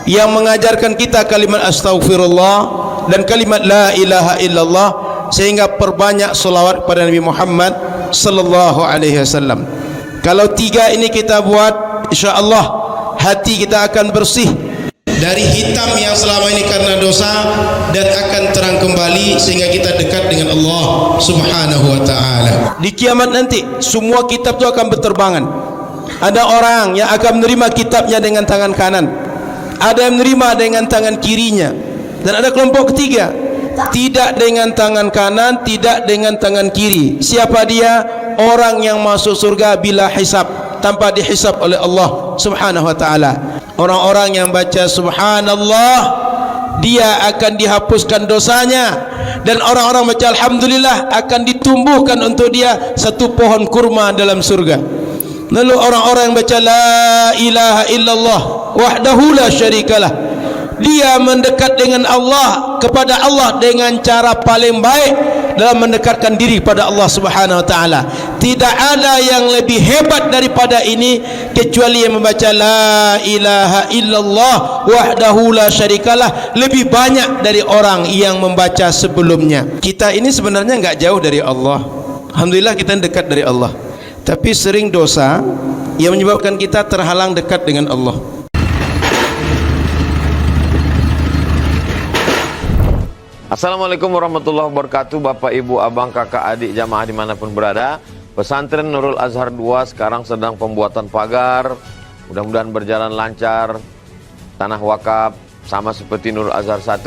yang mengajarkan kita kalimat astaghfirullah dan kalimat la ilaha illallah, sehingga perbanyak selawat kepada Nabi Muhammad sallallahu alaihi wasallam. Kalau tiga ini kita buat, insyaallah hati kita akan bersih dari hitam yang selama ini karena dosa, dan akan terang kembali sehingga kita dekat dengan Allah Subhanahu wa taala. Di kiamat nanti semua kitab itu akan berterbangan. Ada orang yang akan menerima kitabnya dengan tangan kanan, ada yang menerima dengan tangan kirinya, dan ada kelompok ketiga tidak dengan tangan kanan, tidak dengan tangan kiri. Siapa dia? Orang yang masuk surga bila hisab, tanpa dihisab oleh Allah Subhanahu wa taala. Orang-orang yang baca subhanallah, dia akan dihapuskan dosanya, dan orang-orang baca alhamdulillah akan ditumbuhkan untuk dia satu pohon kurma dalam surga. Lalu orang-orang yang baca la ilaha illallah wahdahu la syarikalah, dia mendekat dengan Allah, kepada Allah dengan cara paling baik dalam mendekatkan diri kepada Allah Subhanahu wa taala. Tidak ada yang lebih hebat daripada ini kecuali yang membaca la ilaha illallah wahdahu la syarikalah lebih banyak dari orang yang membaca sebelumnya. Kita ini sebenarnya enggak jauh dari Allah. Alhamdulillah kita dekat dari Allah. Tapi sering dosa yang menyebabkan kita terhalang dekat dengan Allah. Assalamualaikum warahmatullahi wabarakatuh. Bapak, ibu, abang, kakak, adik, jamaah dimanapun berada, Pesantren Nurul Azhar 2 sekarang sedang pembuatan pagar. Mudah-mudahan berjalan lancar. Tanah wakaf sama seperti Nurul Azhar 1.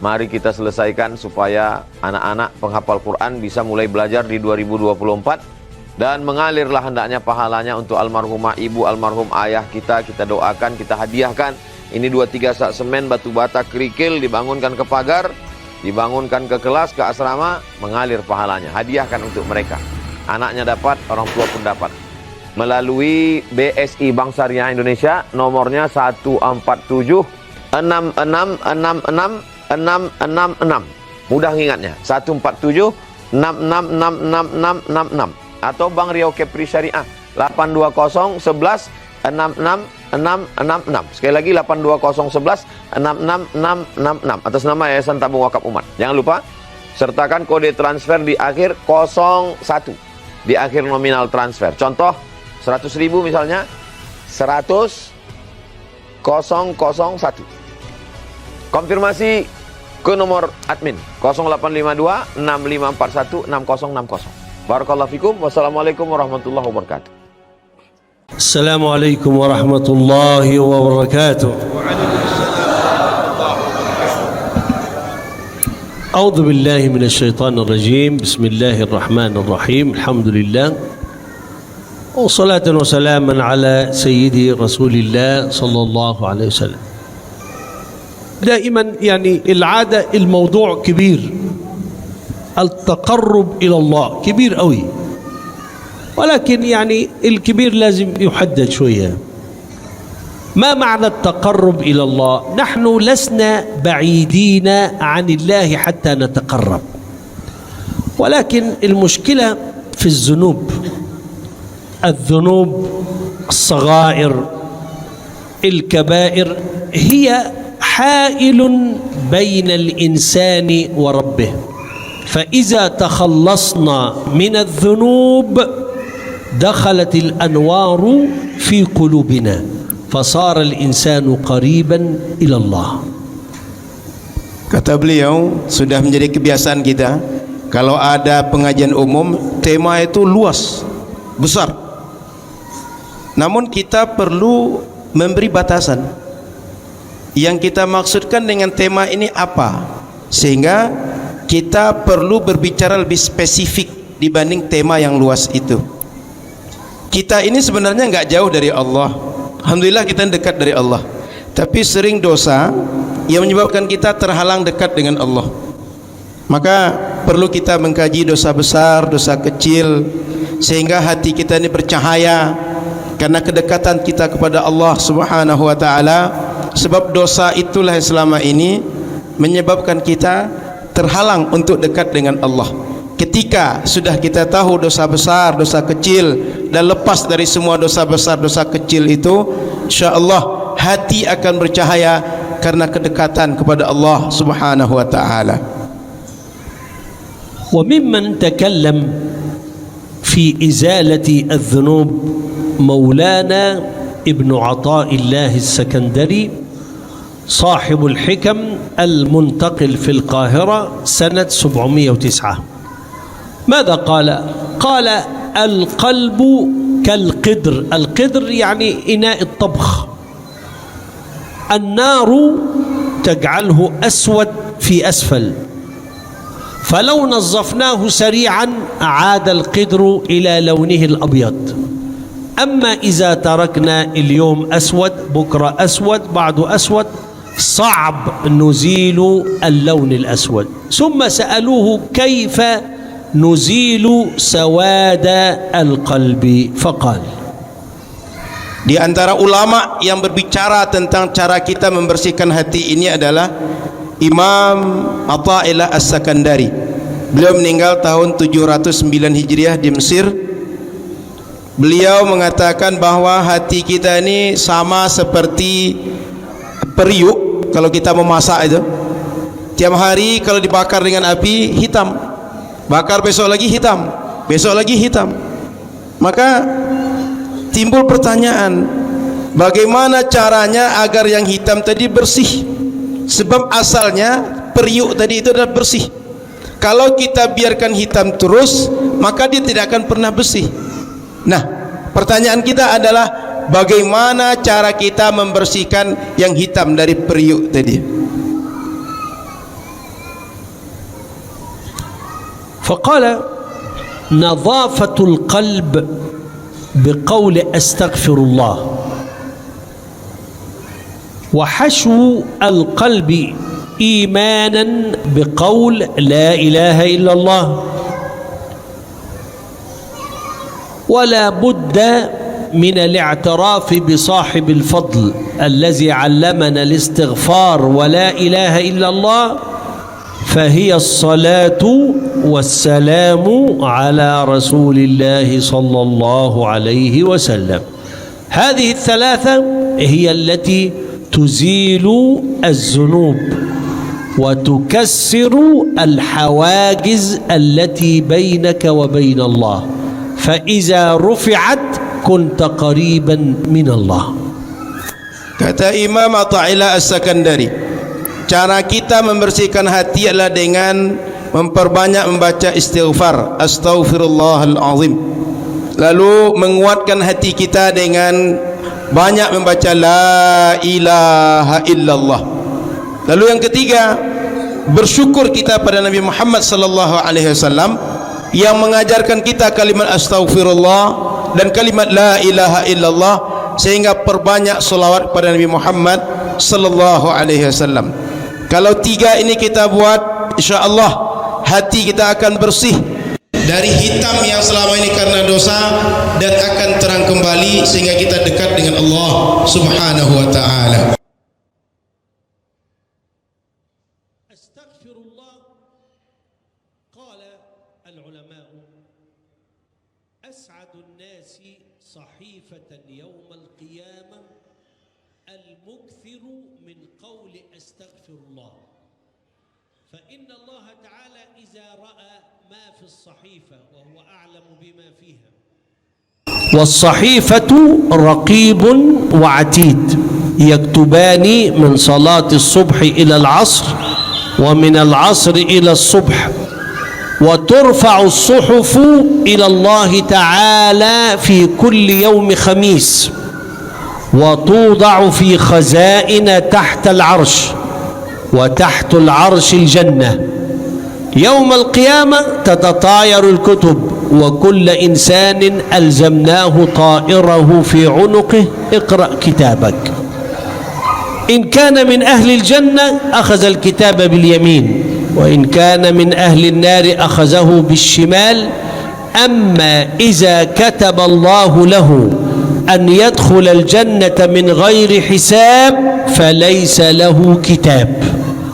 Mari kita selesaikan supaya anak-anak penghafal Quran bisa mulai belajar di 2024, dan mengalirlah hendaknya pahalanya untuk almarhumah ibu, almarhum ayah kita. Kita doakan, kita hadiahkan. Ini 2-3 sak semen, batu bata, kerikil, dibangunkan ke pagar, dibangunkan ke kelas, ke asrama, mengalir pahalanya. Hadiahkan untuk mereka. Anaknya dapat, orang tua pun dapat. Melalui BSI Bank Syariah Indonesia, nomornya 147 66666666. Mudah ingatnya, 147 666666. Atau Bank Riau Kepri Syariah 820 11 66666. Sekali lagi 820 11 66666 atas nama Yayasan Tabung Wakaf Umat. Jangan lupa sertakan kode transfer di akhir 01, di akhir nominal transfer. Contoh 100.000 misalnya 100.001. Konfirmasi ke nomor admin 0852 6541 6060. Barakallahu fikum. Wassalamualaikum warahmatullahi wabarakatuh. Assalamualaikum warahmatullahi wabarakatuh. A'udzu billahi minasyaitonir rajim. Bismillahirrahmanirrahim. Alhamdulillah. Wassalatu wassalamu ala sayyidi Rasulillah sallallahu alaihi wasallam. دائما يعني العادة الموضوع كبير، التقرب إلى الله كبير قوي، ولكن يعني الكبير لازم يحدد شوية. ما معنى التقرب إلى الله؟ نحن لسنا بعيدين عن الله حتى نتقرب، ولكن المشكلة في الذنوب الصغائر الكبائر هي حائل بين الإنسان وربه، فإذا تخلصنا من الذنوب دخلت الأنوار في قلوبنا فصار الإنسان قريبا إلى الله. Kata beliau, sudah menjadi kebiasaan kita kalau ada pengajian umum, tema itu luas, besar. Namun kita perlu memberi batasan. Yang kita maksudkan dengan tema ini apa, sehingga kita perlu berbicara lebih spesifik dibanding tema yang luas itu. Kita ini sebenarnya enggak jauh dari Allah. Alhamdulillah kita dekat dari Allah. Tapi sering dosa yang menyebabkan kita terhalang dekat dengan Allah. Maka perlu kita mengkaji dosa besar, dosa kecil, sehingga hati kita ini bercahaya karena kedekatan kita kepada Allah Subhanahu wa taala. Sebab dosa itulah yang selama ini menyebabkan kita terhalang untuk dekat dengan Allah. Ketika sudah kita tahu dosa besar, dosa kecil, dan lepas dari semua dosa besar, dosa kecil itu, insyaallah hati akan bercahaya karena kedekatan kepada Allah Subhanahu wa taala. وممن تكلم في إزالة الذنوب مولانا ابن عطاء الله السكندري صاحب الحكم المنتقل في القاهرة سنة 709. ماذا قال؟ قال القلب كالقدر. القدر يعني إناء الطبخ. النار تجعله أسود في أسفل، فلو نظفناه سريعا عاد القدر إلى لونه الأبيض. أما إذا تركنا اليوم أسود بكرة أسود بعده أسود صعب نزيل اللون الأسود. ثم سألوه كيف نزيل سواد القلب فقال. Di antara ulama yang berbicara tentang cara kita membersihkan hati ini adalah Imam Athaillah As-Sakandari. Beliau meninggal tahun 709 Hijriah di Mesir. Beliau mengatakan bahwa hati kita ini sama seperti periuk. Kalau kita memasak itu, tiap hari kalau dibakar dengan api hitam, bakar besok lagi hitam, besok lagi hitam. Maka timbul pertanyaan, bagaimana caranya agar yang hitam tadi bersih? Sebab asalnya periuk tadi itu adalah bersih. Kalau kita biarkan hitam terus, maka dia tidak akan pernah bersih. Nah, pertanyaan kita adalah bagaimana cara kita membersihkan yang hitam dari periuk tadi? فقال نظافة القلب بقول أستغفر الله، وحشو القلب إيمانا بقول لا إله إلا الله. ولا بد من الاعتراف بصاحب الفضل الذي علمنا الاستغفار ولا إله إلا الله، فهي الصلاة والسلام على رسول الله صلى الله عليه وسلم. هذه الثلاثة هي التي تزيل الذنوب وتكسر الحواجز التي بينك وبين الله، فإذا رفعت كنت قريبا من الله. Kata Imam Athaillah As-Sakandari, cara kita membersihkan hati adalah dengan memperbanyak membaca istighfar, astaghfirullahal azim. Lalu menguatkan hati kita dengan banyak membaca la ilaha illallah. Lalu yang ketiga, bersyukur kita pada Nabi Muhammad sallallahu alaihi wasallam yang mengajarkan kita kalimat astaghfirullah dan kalimat la ilaha illallah, sehingga perbanyak selawat pada Nabi Muhammad sallallahu alaihi wasallam. Kalau tiga ini kita buat, insyaallah hati kita akan bersih dari hitam yang selama ini karena dosa, dan akan terang kembali sehingga kita dekat dengan Allah Subhanahu wa taala. Astaghfirullah, qala al-ulama as'adun nasi sahifatan yawm al-qiyamah al-mukthiru min qawli astaghfirullah. فإن الله تعالى إذا رأى ما في الصحيفة وهو أعلم بما فيها. والصحيفة رقيب وعتيد يكتبان من صلاة الصبح إلى العصر ومن العصر إلى الصبح، وترفع الصحف إلى الله تعالى في كل يوم خميس، وتوضع في خزائن تحت العرش، وتحت العرش الجنة. يوم القيامة تتطاير الكتب، وكل إنسان ألزمناه طائره في عنقه اقرأ كتابك. إن كان من أهل الجنة أخذ الكتاب باليمين، وإن كان من أهل النار أخذه بالشمال. أما إذا كتب الله له أن يدخل الجنة من غير حساب فليس له كتاب.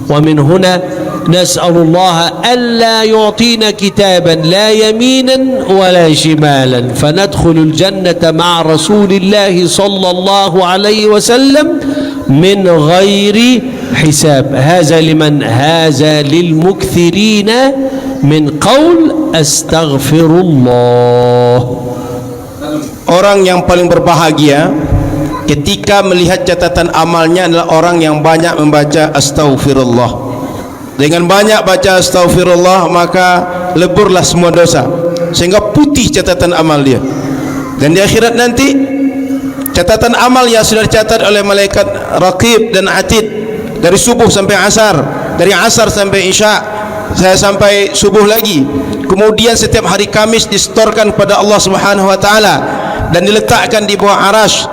ومن هنا نسأل الله ألا يعطينا كتابا لا يمينا ولا شمالا، فندخل الجنة مع رسول الله صلى الله عليه وسلم من غير حساب. هذا لمن؟ هذا للمكثرين من قول أستغفر الله. Orang yang paling berbahagia ketika melihat catatan amalnya adalah orang yang banyak membaca astaghfirullah. Dengan banyak baca astaghfirullah maka leburlah semua dosa sehingga putih catatan amal dia. Dan di akhirat nanti catatan amal yang sudah dicatat oleh malaikat Raqib dan Atid dari subuh sampai asar, dari asar sampai isya, saya sampai subuh lagi. Kemudian setiap hari Kamis distorkan kepada Allah Subhanahu wa taala dan diletakkan di bawah arasy.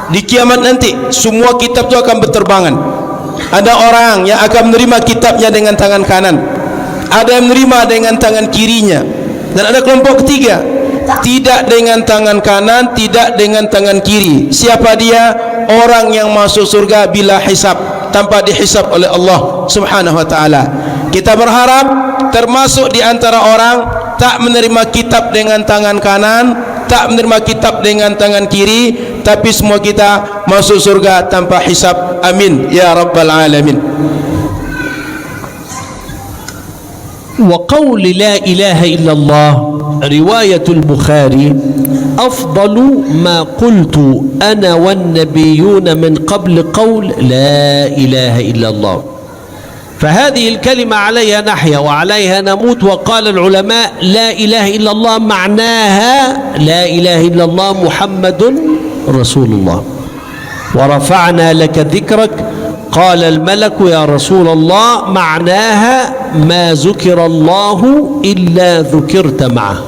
Di kiamat nanti semua kitab itu akan berterbangan. Ada orang yang akan menerima kitabnya dengan tangan kanan, ada yang menerima dengan tangan kirinya, dan ada kelompok ketiga tidak dengan tangan kanan, tidak dengan tangan kiri. Siapa dia? Orang yang masuk surga bila hisab, tanpa dihisab oleh Allah Subhanahu wa taala. Kita berharap termasuk di antara orang tak menerima kitab dengan tangan kanan, tak menerima kitab dengan tangan kiri, tapi semua kita masuk surga tanpa hisab. Amin ya rabbal alamin. وقول لا إله إلا الله رواية البخاري أفضل ما قلت أنا والنبيون من قبل قول لا إله إلا الله. فهذه الكلمة عليها نحيا وعليها نموت. وقال العلماء لا إله إلا الله معناها لا إله إلا الله محمد رسول الله. ورفعنا لك ذكرك قال الملك يا رسول الله معناها ما ذكر الله إلا ذكرت معه.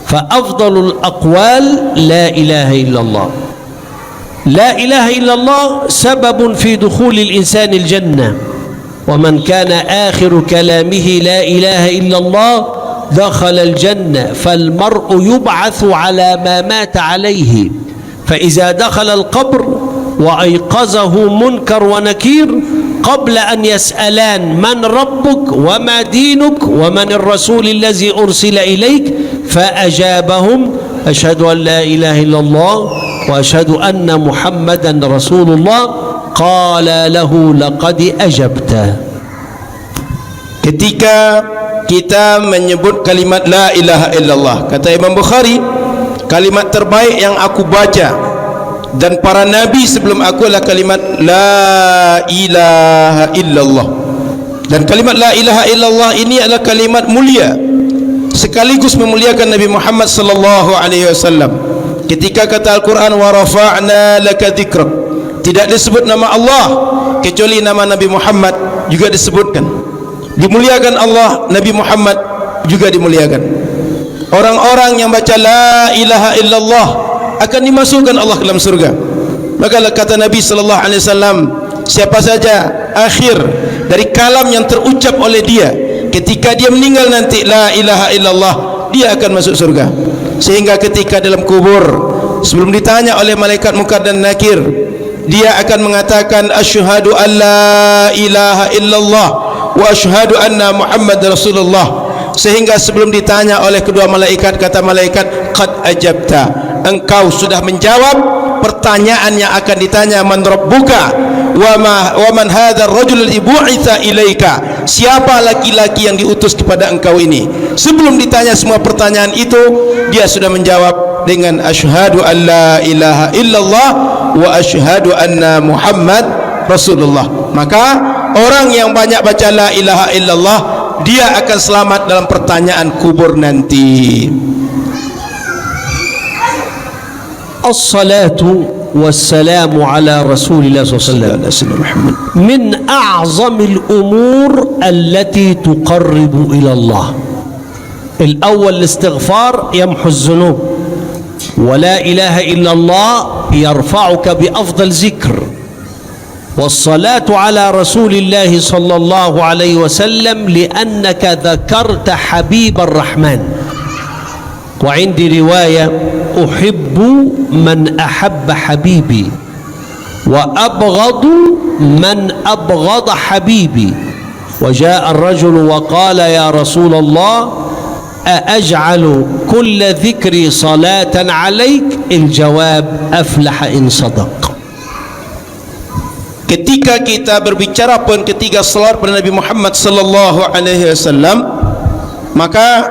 فأفضل الأقوال لا إله إلا الله. لا إله إلا الله سبب في دخول الإنسان الجنة. ومن كان آخر كلامه لا إله إلا الله دخل الجنة. فالمرء يبعث على ما مات عليه. فإذا دخل القبر وأيقظه منكر ونكير قبل أن يسألان من ربك وما دينك ومن الرسول الذي أرسل إليك فأجابهم أشهد أن لا إله إلا الله وأشهد أن محمدا رسول الله قال له لقد أجبت. Ketika kita menyebut kalimat la ilaha illallah, kata Imam Bukhari, kalimat terbaik yang aku baca dan para nabi sebelum aku adalah kalimat la ilaha illallah. Dan kalimat la ilaha illallah ini adalah kalimat mulia sekaligus memuliakan Nabi Muhammad sallallahu alaihi wasallam. Ketika kata Al-Quran wa rafa'na laka dzikrak, tidak disebut nama Allah kecuali nama Nabi Muhammad juga disebutkan. Dimuliakan Allah, Nabi Muhammad juga dimuliakan. Orang-orang yang baca la ilaha illallah akan dimasukkan Allah ke dalam surga. Maka kata Nabi sallallahu alaihi wasallam, siapa saja akhir dari kalam yang terucap oleh dia ketika dia meninggal nanti la ilaha illallah, dia akan masuk surga. Sehingga ketika dalam kubur sebelum ditanya oleh malaikat Munkar dan Nakir, dia akan mengatakan asyhadu an la ilaha illallah wa asyhadu anna Muhammad Rasulullah. Sehingga sebelum ditanya oleh kedua malaikat, kata malaikat qad ajabta, engkau sudah menjawab pertanyaan yang akan ditanya, man rabbuka wa man hadzal rajul alladhi bu'itsa ilaika, siapa laki-laki yang diutus kepada engkau ini. Sebelum ditanya semua pertanyaan itu, dia sudah menjawab dengan asyhadu an la ilaha illallah wa asyhadu anna Muhammad Rasulullah. Maka orang yang banyak baca la ilaha illallah, dia akan selamat dalam pertanyaan kubur nanti. As-salatu wassalamu ala Rasulillah sallallahu alaihi wasallam min a'zamil umur allati tuqarribu ila Allah. Al-awwal al-istighfar yamhu az-zunub, wa la ilaha illa Allah yarfa'uka bi afdal zikr. والصلاة على رسول الله صلى الله عليه وسلم لأنك ذكرت حبيب الرحمن. وعندي رواية أحب من أحب حبيبي وأبغض من أبغض حبيبي. وجاء الرجل وقال يا رسول الله أأجعل كل ذكري صلاة عليك؟ الجواب أفلح إن صدق. ketika kita berbicara pun ketiga salawat pada Nabi Muhammad sallallahu alaihi wasallam, maka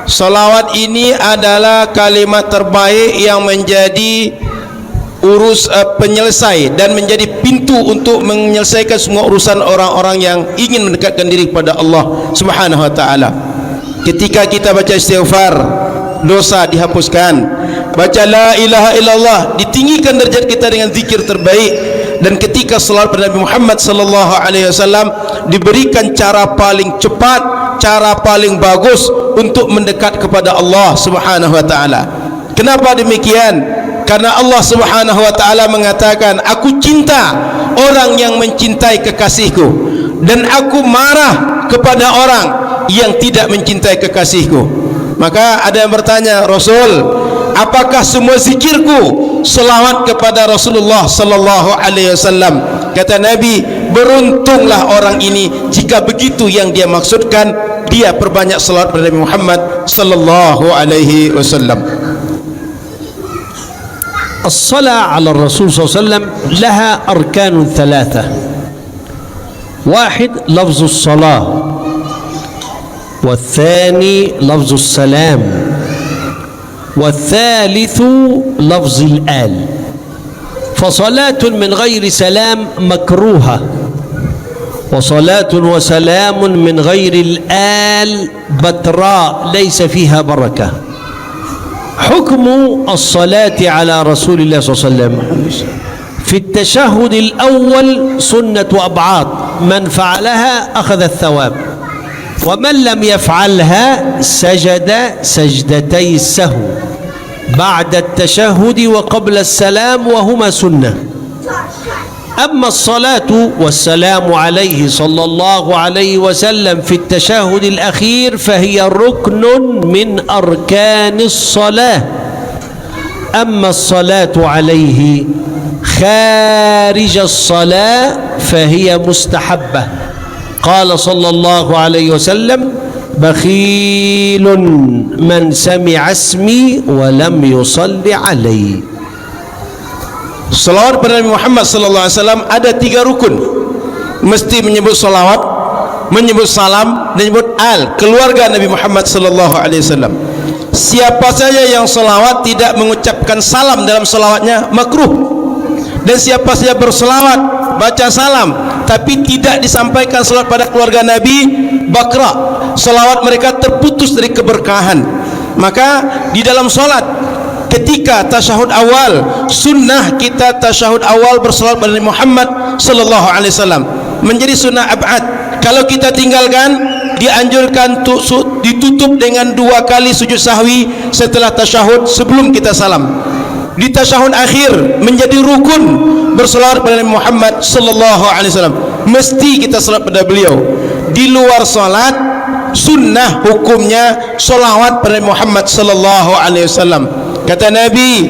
salawat ini adalah kalimat terbaik yang menjadi penyelesai dan menjadi pintu untuk menyelesaikan semua urusan orang-orang yang ingin mendekatkan diri kepada Allah Subhanahu wa taala. Ketika kita baca istighfar, dosa dihapuskan. Baca la ilaha illallah, ditinggikan derajat kita dengan zikir terbaik. Dan ketika salawat pada Nabi Muhammad sallallahu alaihi wasallam, diberikan cara paling cepat, cara paling bagus untuk mendekat kepada Allah Subhanahu wa taala. Kenapa demikian? Karena Allah Subhanahu wa taala mengatakan, aku cinta orang yang mencintai kekasihku, dan aku marah kepada orang yang tidak mencintai kekasihku. Maka ada yang bertanya, Rasul, apakah semua zikirku selawat kepada Rasulullah sallallahu alaihi wasallam? Kata Nabi, beruntunglah orang ini jika begitu yang dia maksudkan, dia perbanyak selawat kepada Nabi Muhammad sallallahu alaihi wasallam. الصلاة على الرسول صلى الله عليه وسلم لها أركان ثلاثة. واحد لفظ الصلاة، والثاني لفظ السلام، والثالث لفظ الآل. فصلاة من غير سلام مكروهة، وصلاة وسلام من غير الآل بتراء ليس فيها بركة. حكم الصلاة على رسول الله صلى الله عليه وسلم في التشهد الأول سنة أبعاد، من فعلها أخذ الثواب، ومن لم يفعلها سجد سجدتي السهو بعد التشهد وقبل السلام، وهما سنة. أما الصلاة والسلام عليه صلى الله عليه وسلم في التشهد الأخير فهي ركن من أركان الصلاة. أما الصلاة عليه خارج الصلاة فهي مستحبة. قال صلى الله عليه وسلم: بخيل من سمع اسمي ولم يصل علي. Salawat pada Nabi Muhammad sallallahu alaihi wasallam ada 3 rukun. Mesti menyebut salawat, menyebut salam, dan menyebut al, keluarga Nabi Muhammad sallallahu alaihi wasallam. Siapa saja yang salawat tidak mengucapkan salam dalam salawatnya makruh. Dan siapa saja berselawat, baca salam, tapi tidak disampaikan salawat pada keluarga Nabi, bakra, salawat mereka terputus dari keberkahan. Maka di dalam salat, ketika tasyahud awal, sunnah kita tasyahud awal bersalawat pada Nabi Muhammad sallallahu alaihi wasallam, menjadi sunnah ab'ad. Kalau kita tinggalkan, dianjurkan ditutup dengan 2 kali sujud sahwi setelah tasyahud sebelum kita salam. Di tasyahud akhir menjadi rukun bersalawat pada Nabi Muhammad sallallahu alaihi wasallam, mesti kita salat pada beliau. Di luar salat, sunnah hukumnya salawat pada Nabi Muhammad sallallahu alaihi wasallam. Kata Nabi,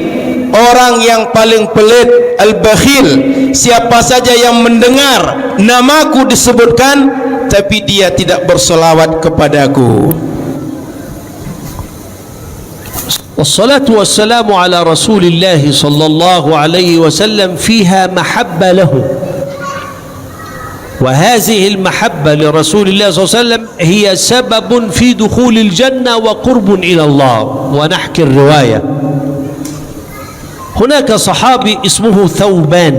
orang yang paling pelit, al-bakhil, siapa saja yang mendengar namaku disebutkan tapi dia tidak berselawat kepadaku. والصلاة والسلام على رسول الله صلى الله عليه وسلم فيها محبة له، وهذه المحبة لرسول الله صلى الله عليه وسلم هي سبب في دخول الجنة وقرب إلى الله. ونحكي الرواية. هناك صحابي اسمه ثوبان،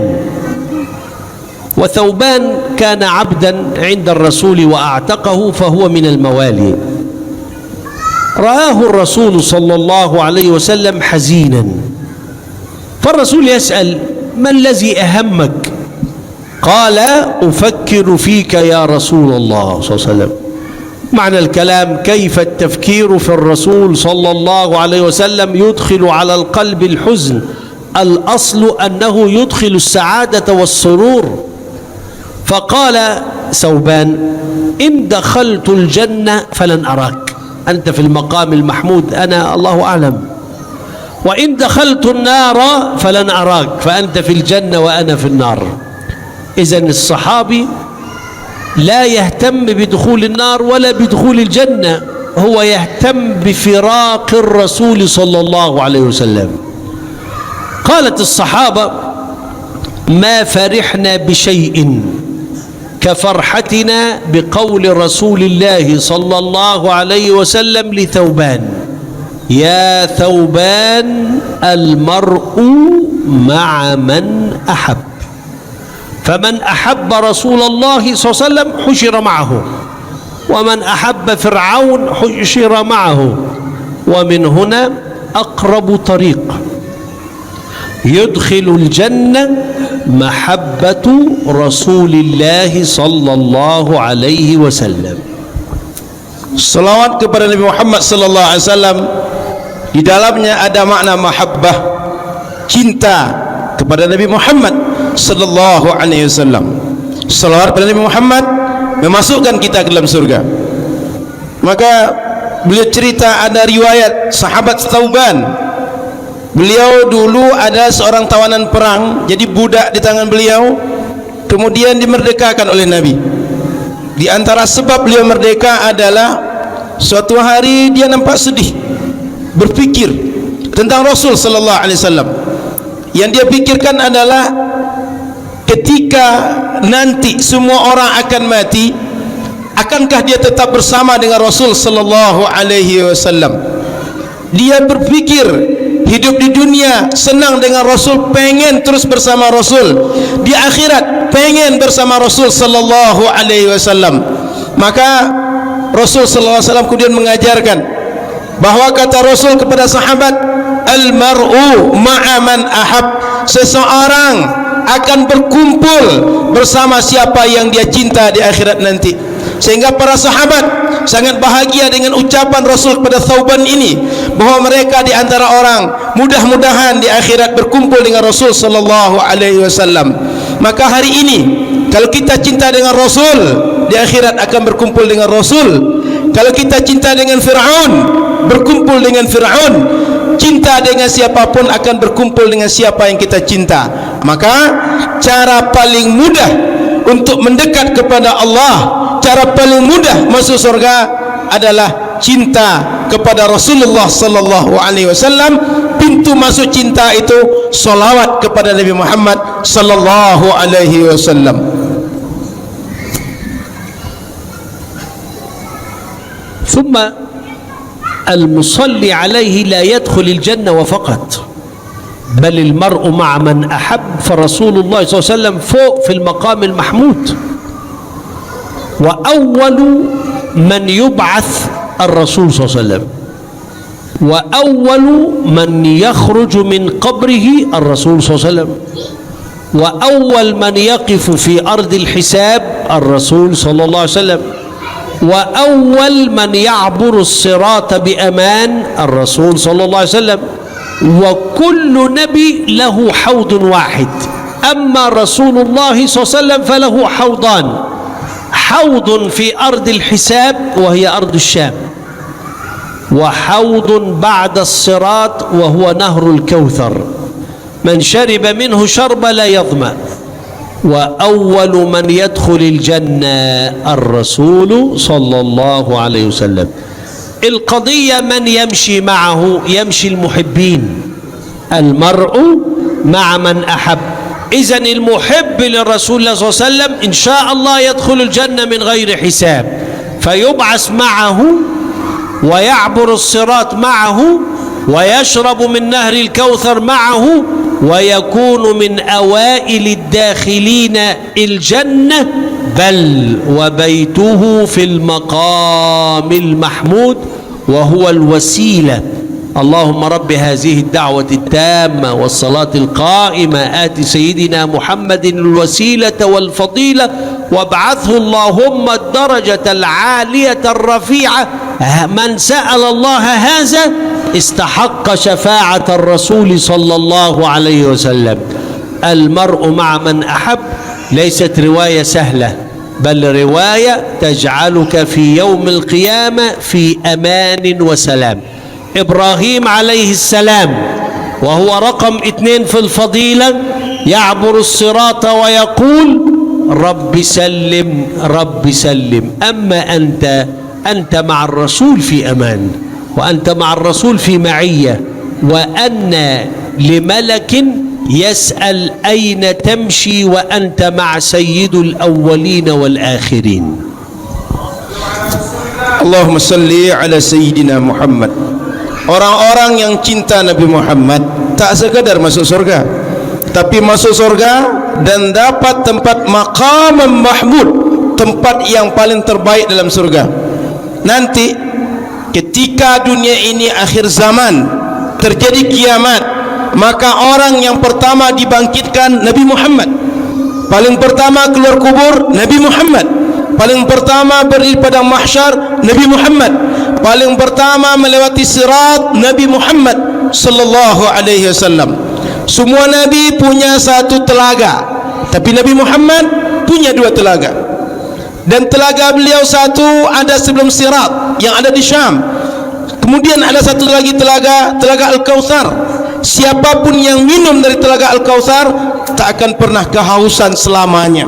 وثوبان كان عبدا عند الرسول وأعتقه فهو من الموالي. رآه الرسول صلى الله عليه وسلم حزينا، فالرسول يسأل: ما الذي أهمك؟ قال: أفكر فيك يا رسول الله صلى الله عليه وسلم. معنى الكلام: كيف التفكير في الرسول صلى الله عليه وسلم يدخل على القلب الحزن؟ الأصل أنه يدخل السعادة والسرور. فقال ثوبان: إن دخلت الجنة فلن أراك، أنت في المقام المحمود، أنا الله أعلم. وإن دخلت النار فلن أراك، فأنت في الجنة وأنا في النار. إذن الصحابي لا يهتم بدخول النار ولا بدخول الجنة، هو يهتم بفراق الرسول صلى الله عليه وسلم. قالت الصحابة: ما فرحنا بشيء كفرحتنا بقول رسول الله صلى الله عليه وسلم لثوبان: يا ثوبان المرء مع من أحب. فمن أحب رسول الله صلى الله عليه وسلم حشر معه، ومن أحب فرعون حشر معه. ومن هنا أقرب طريق يدخل الجنة محبة رسول الله صلى الله عليه وسلم. Salawat kepada Nabi Muhammad sallallahu alaihi wasallam, di dalamnya ada makna mahabbah, cinta kepada Nabi Muhammad sallallahu alaihi wasallam. Salawat kepada Nabi Muhammad memasukkan kita ke dalam surga. Maka beliau cerita ada riwayat sahabat Thauban. Beliau dulu ada seorang tawanan perang, jadi budak di tangan beliau, kemudian dimerdekakan oleh Nabi. Di antara sebab beliau merdeka adalah suatu hari dia nampak sedih, berpikir tentang Rasul sallallahu alaihi wasallam. Yang dia pikirkan adalah ketika nanti semua orang akan mati, akankah dia tetap bersama dengan Rasul sallallahu alaihi wasallam? Dia berpikir hidup di dunia senang dengan Rasul, pengen terus bersama Rasul. Di akhirat pengen bersama Rasul sallallahu alaihi wasallam. Maka Rasul sallallahu alaihi wasallam kemudian mengajarkan bahwa kata Rasul kepada sahabat, al-mar'u ma'a man ahab. Seseorang akan berkumpul bersama siapa yang dia cinta di akhirat nanti. Sehingga para sahabat sangat bahagia dengan ucapan Rasul kepada Thauban ini, bahwa mereka di antara orang mudah-mudahan di akhirat berkumpul dengan Rasul sallallahu alaihi wasallam. Maka hari ini kalau kita cinta dengan Rasul, di akhirat akan berkumpul dengan Rasul. Kalau kita cinta dengan Fir'aun, berkumpul dengan Fir'aun. Cinta dengan siapapun akan berkumpul dengan siapa yang kita cinta. Maka cara paling mudah untuk mendekat kepada Allah, cara paling mudah masuk surga adalah cinta kepada Rasulullah sallallahu alaihi wasallam. Pintu masuk cinta itu salawat kepada Nabi Muhammad sallallahu alaihi wasallam. ثم المصلي عليه لا يدخل الجنة وفقط، بل المرء مع من أحب. فرسول الله صلى الله عليه وسلم فوق في المقام المحمود، وأول من يبعث الرسول صلى الله عليه وسلم، وأول من يخرج من قبره الرسول صلى الله عليه وسلم، وأول من يقف في أرض الحساب الرسول صلى الله عليه وسلم، وأول من يعبر الصراط بأمان الرسول صلى الله عليه وسلم. وكل نبي له حوض واحد، أما رسول الله صلى الله عليه وسلم فله حوضان: حوض في أرض الحساب وهي أرض الشام، وحوض بعد الصراط وهو نهر الكوثر، من شرب منه شرب لا يظمأ. وأول من يدخل الجنة الرسول صلى الله عليه وسلم. القضية من يمشي معه؟ يمشي المحبين، المرء مع من أحب. إذن المحب للرسول صلى الله عليه وسلم إن شاء الله يدخل الجنة من غير حساب، فيبعث معه ويعبر الصراط معه ويشرب من نهر الكوثر معه، ويكون من أوائل الداخلين الجنة، بل وبيته في المقام المحمود وهو الوسيلة. اللهم رب هذه الدعوة التامة والصلاة القائمة آت سيدنا محمد الوسيلة والفضيلة، وابعثه اللهم الدرجة العالية الرفيعة. من سأل الله هذا استحق شفاعة الرسول صلى الله عليه وسلم. المرء مع من أحب ليست رواية سهلة، بل رواية تجعلك في يوم القيامة في أمان وسلام. إبراهيم عليه السلام وهو رقم 2 في الفضيلة يعبر الصراط ويقول رب سلم رب سلم. أما أنت مع الرسول في أمان، وأنت مع الرسول في معية، وأن لملك يسأل أين تمشي وأنت مع سيد الأولين والآخرين. Allahumma salli ala Sayyidina Muhammad. Orang-orang yang cinta Nabi Muhammad tak sekadar masuk surga, tapi masuk surga dan dapat tempat maqam mahmud, tempat yang paling terbaik dalam surga. Nanti ketika dunia ini akhir zaman, terjadi kiamat, maka orang yang pertama dibangkitkan Nabi Muhammad. Paling pertama keluar kubur Nabi Muhammad. Paling pertama berdiri pada mahsyar Nabi Muhammad. Paling pertama melewati sirat Nabi Muhammad sallallahu alaihi wasallam. Semua nabi punya satu telaga, tapi Nabi Muhammad punya dua telaga. Dan telaga beliau satu ada sebelum sirat yang ada di Syam. Kemudian ada satu lagi telaga Al-Kautsar. Siapapun yang minum dari telaga Al-Kautsar tak akan pernah kehausan selamanya.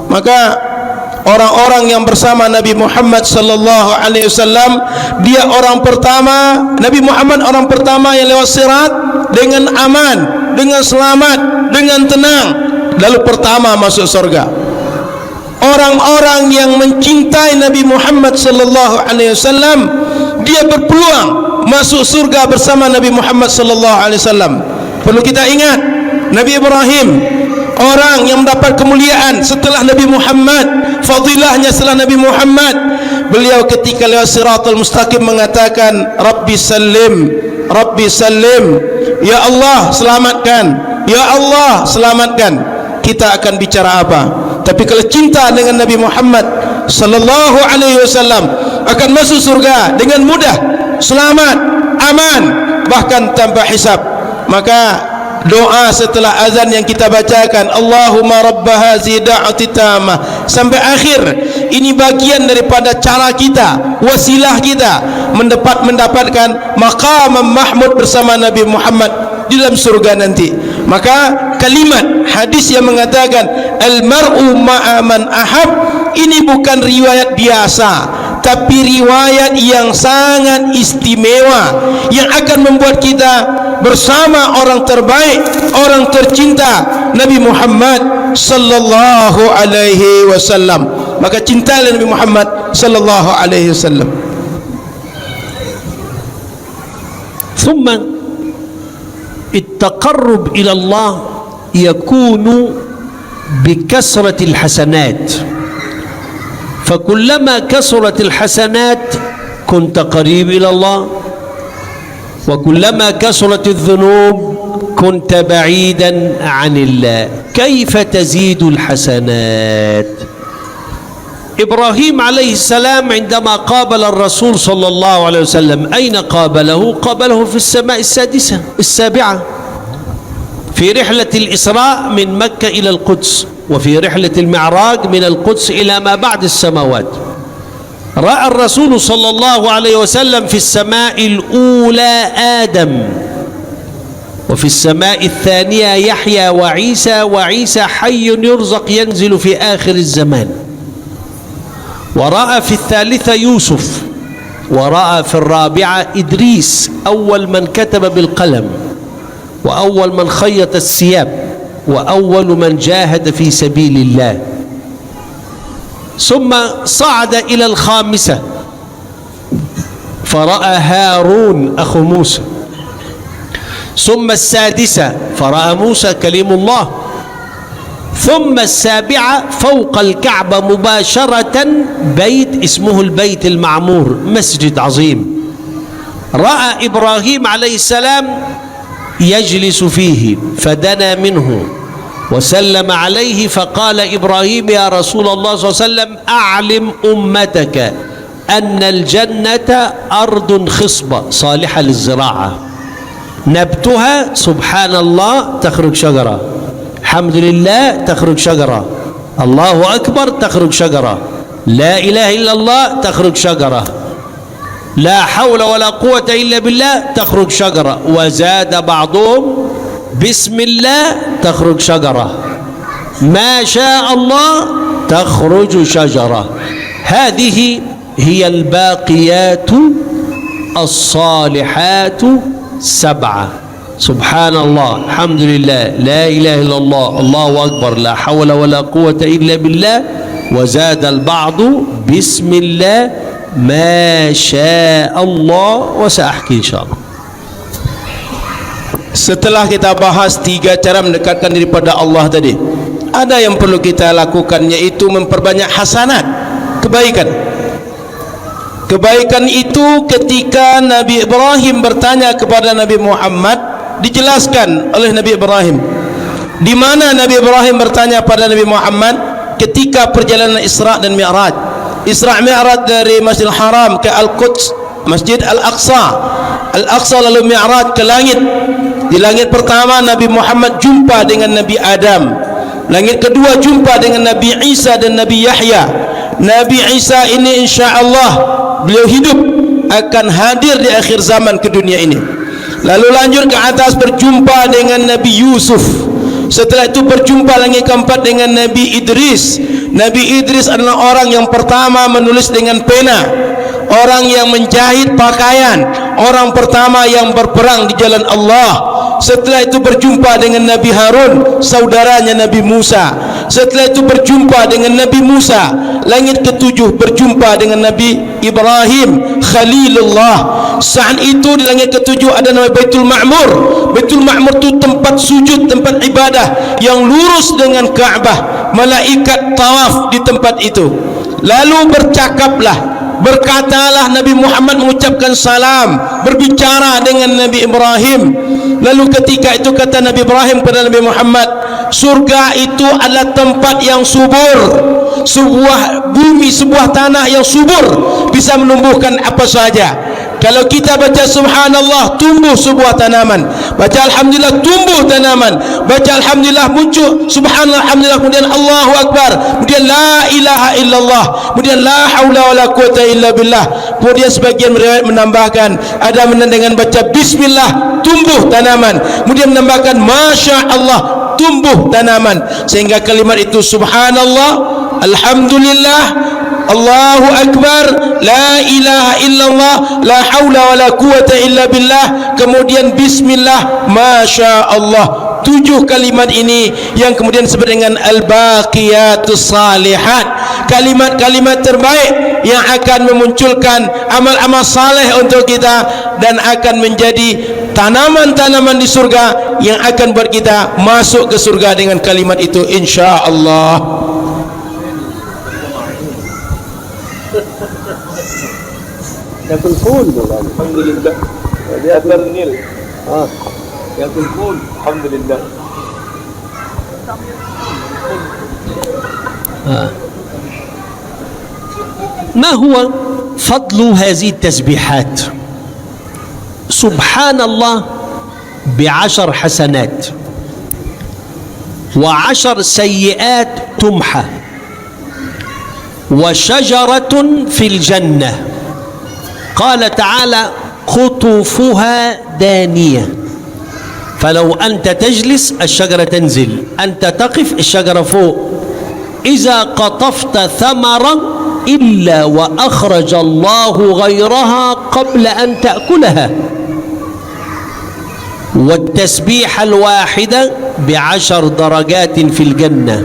Maka orang-orang yang bersama Nabi Muhammad sallallahu alaihi wasallam, dia orang pertama, Nabi Muhammad orang pertama yang lewat sirat dengan aman, dengan selamat, dengan tenang, lalu pertama masuk surga. Orang-orang yang mencintai Nabi Muhammad sallallahu alaihi wasallam, dia berpeluang masuk surga bersama Nabi Muhammad sallallahu alaihi wasallam. Perlu kita ingat, Nabi Ibrahim orang yang mendapat kemuliaan setelah Nabi Muhammad, fadilahnya setelah Nabi Muhammad. Beliau ketika lewat siratal mustaqim mengatakan, Rabbi Salim, Rabbi Salim, ya Allah selamatkan, ya Allah selamatkan. Kita akan bicara apa? Tapi kalau cinta dengan Nabi Muhammad sallallahu alaihi wasallam, akan masuk surga dengan mudah, selamat, aman, bahkan tanpa hisab. Maka doa setelah azan yang kita bacakan, Allahumma rabba hazi da'ati tamah, sampai akhir, ini bagian daripada cara kita, wasilah kita mendapatkan maqam mahmud bersama Nabi Muhammad di dalam surga nanti. Maka kalimat hadis yang mengatakan al-mar'u ma'a man ahab, ini bukan riwayat biasa, tapi riwayat yang sangat istimewa, yang akan membuat kita bersama orang terbaik, orang tercinta Nabi Muhammad sallallahu alaihi wasallam. Maka cintalah Nabi Muhammad sallallahu alaihi wasallam. ثم التقرب إلى الله يكون بكثرة الحسنات، فكلما كثرت الحسنات كنت قريب إلى الله، وكلما كثرت الذنوب كنت بعيدا عن الله. كيف تزيد الحسنات؟ إبراهيم عليه السلام عندما قابل الرسول صلى الله عليه وسلم أين قابله؟ قابله في السماء السابعة، في رحلة الإسراء من مكة إلى القدس، وفي رحلة المعراج من القدس إلى ما بعد السماوات. رأى الرسول صلى الله عليه وسلم في السماء الأولى آدم، وفي السماء الثانية يحيى وعيسى حي يرزق ينزل في آخر الزمان. ورأى في الثالثة يوسف، ورأى في الرابعة إدريس، أول من كتب بالقلم، وأول من خيط الثياب، وأول من جاهد في سبيل الله. ثم صعد إلى الخامسة فرأى هارون أخو موسى. ثم السادسة فرأى موسى كليم الله. ثم السابعة فوق الكعبة مباشرة بيت اسمه البيت المعمور، مسجد عظيم. رأى إبراهيم عليه السلام يجلس فيه فدنا منه وسلم عليه، فقال إبراهيم يا رسول الله صلى الله عليه وسلم أعلم أمتك أن الجنة أرض خصبة صالحة للزراعة، نبتها سبحان الله تخرج شجرة، الحمد لله تخرج شجرة، الله أكبر تخرج شجرة، لا إله إلا الله تخرج شجرة، لا حول ولا قوة إلا بالله تخرج شجرة، وزاد بعضهم بسم الله تخرج شجرة، ما شاء الله تخرج شجرة. هذه هي الباقيات الصالحات 7. Subhanallah, Alhamdulillah, La ilaha illallah, Allahu Akbar, La hawla wa la quwata illa billah, wa zada al-ba'du Bismillah ma syaa Allah wa sa'ahki insyaAllah. Setelah kita bahas 3 cara mendekatkan diri pada Allah tadi, ada yang perlu kita lakukan, yaitu memperbanyak hasanat, kebaikan. Kebaikan itu ketika Nabi Ibrahim bertanya kepada Nabi Muhammad, dijelaskan oleh Nabi Ibrahim. Di mana Nabi Ibrahim bertanya pada Nabi Muhammad ketika perjalanan Isra dan Mi'raj. Isra Mi'raj dari Masjidil Haram ke Al-Quds, Masjid Al-Aqsa. Al-Aqsa lalu Mi'raj ke langit. Di langit pertama Nabi Muhammad jumpa dengan Nabi Adam. Langit kedua jumpa dengan Nabi Isa dan Nabi Yahya. Nabi Isa ini insya-Allah beliau hidup akan hadir di akhir zaman ke dunia ini. Lalu lanjut ke atas berjumpa dengan Nabi Yusuf. Setelah itu berjumpa lagi keempat dengan Nabi Idris. Nabi Idris adalah orang yang pertama menulis dengan pena, orang yang menjahit pakaian, orang pertama yang berperang di jalan Allah. Setelah itu berjumpa dengan Nabi Harun, saudaranya Nabi Musa. Setelah itu berjumpa dengan Nabi Musa. Langit ketujuh berjumpa dengan Nabi Ibrahim Khalilullah. Saat itu di langit ketujuh ada nama Baitul Ma'mur. Baitul Ma'mur itu tempat sujud, tempat ibadah yang lurus dengan Ka'bah. Malaikat tawaf di tempat itu. Lalu berkatalah Nabi Muhammad mengucapkan salam, berbicara dengan Nabi Ibrahim. Lalu ketika itu kata Nabi Ibrahim kepada Nabi Muhammad, surga itu adalah tempat yang subur, sebuah bumi, sebuah tanah yang subur, bisa menumbuhkan apa saja. Kalau kita baca subhanallah, tumbuh sebuah tanaman. Baca alhamdulillah, tumbuh tanaman. Baca alhamdulillah, muncul subhanallah, alhamdulillah, kemudian Allahu Akbar, kemudian la ilaha illallah, kemudian la haula wala quwata illa billah. Kemudian sebagian riwayat menambahkan ada dengan baca bismillah, tumbuh tanaman. Kemudian menambahkan masya Allah, tumbuh tanaman. Sehingga kalimat itu subhanallah, alhamdulillah, Allahu Akbar, la ilaha illallah, la haula wala quwata illa billah, kemudian bismillah, masya Allah. 7 kalimat ini yang kemudian disebut dengan al-baqiyatus salihat, kalimat-kalimat terbaik yang akan memunculkan amal-amal saleh untuk kita dan akan menjadi tanaman-tanaman di surga yang akan buat kita masuk ke surga dengan kalimat itu insya-Allah. ياكل فول الحمد لله ياكل نيل ياكل فول الحمد لله. ما هو فضل هذه التسبيحات؟ سبحان الله ب10 حسنات و10 سيئات تمحى وشجرة في الجنة قال تعالى قطوفها دانية، فلو أنت تجلس الشجرة تنزل، أنت تقف الشجرة فوق. إذا قطفت ثمرا إلا وأخرج الله غيرها قبل أن تأكلها. والتسبيحة الواحدة ب10 درجات في الجنة،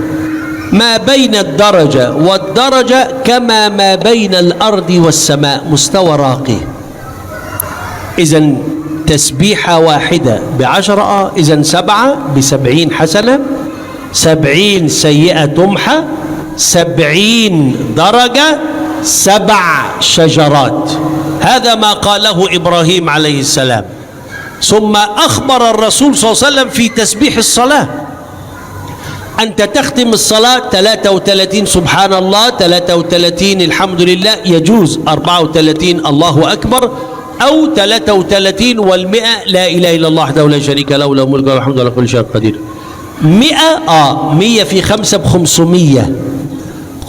ما بين الدرجة والدرجة كما ما بين الأرض والسماء مستوى راقي. إذن تسبيحة واحدة ب10 إذن 7 ب70 حسنة، 70 سيئة تمحى، 70 درجة، 7 شجرات. هذا ما قاله إبراهيم عليه السلام. ثم أخبر الرسول صلى الله عليه وسلم في تسبيح الصلاة، أنت تختم الصلاة 33 سبحان الله، 33 الحمد لله، يجوز 34 الله أكبر، أو 33 و100 لا إله إلا الله وحده لا شريك له له الملك وله الحمد على كل شيء قدير. 100 في 5 ب500،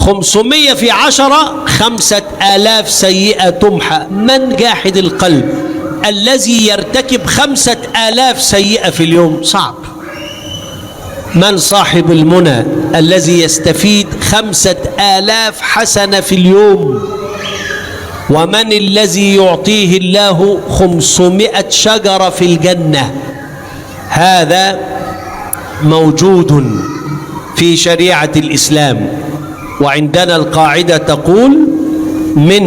500 في 10 5000 سيئة تمحى. من جاحد القلب الذي يرتكب 5000 سيئة في اليوم؟ صعب. من صاحب المنى الذي يستفيد 5000 حسنة في اليوم؟ ومن الذي يعطيه الله 500 شجرة في الجنة؟ هذا موجود في شريعة الإسلام، وعندنا القاعدة تقول من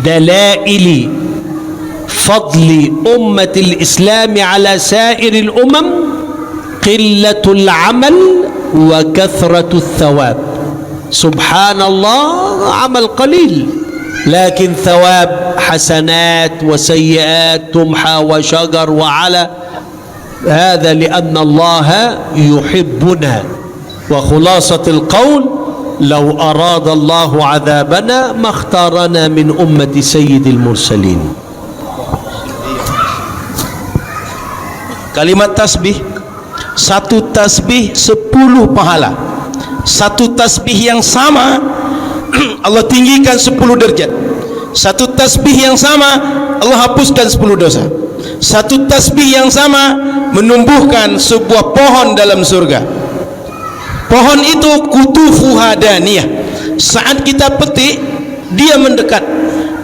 دلائل فضل أمة الإسلام على سائر الأمم قلة العمل وكثرة الثواب. سبحان الله عمل قليل لكن ثواب حسنات وسيئات تمحى وشجر وعلى هذا لأن الله يحبنا. وخلاصة القول لو أراد الله عذابنا ما اختارنا من أمة سيد المرسلين. Kalimat tasbih, satu tasbih 10 pahala. Satu tasbih yang sama Allah tinggikan 10 derajat. Satu tasbih yang sama Allah hapuskan 10 dosa. Satu tasbih yang sama menumbuhkan sebuah pohon dalam surga. Pohon itu kutufuha daniyah. Saat kita petik dia mendekat,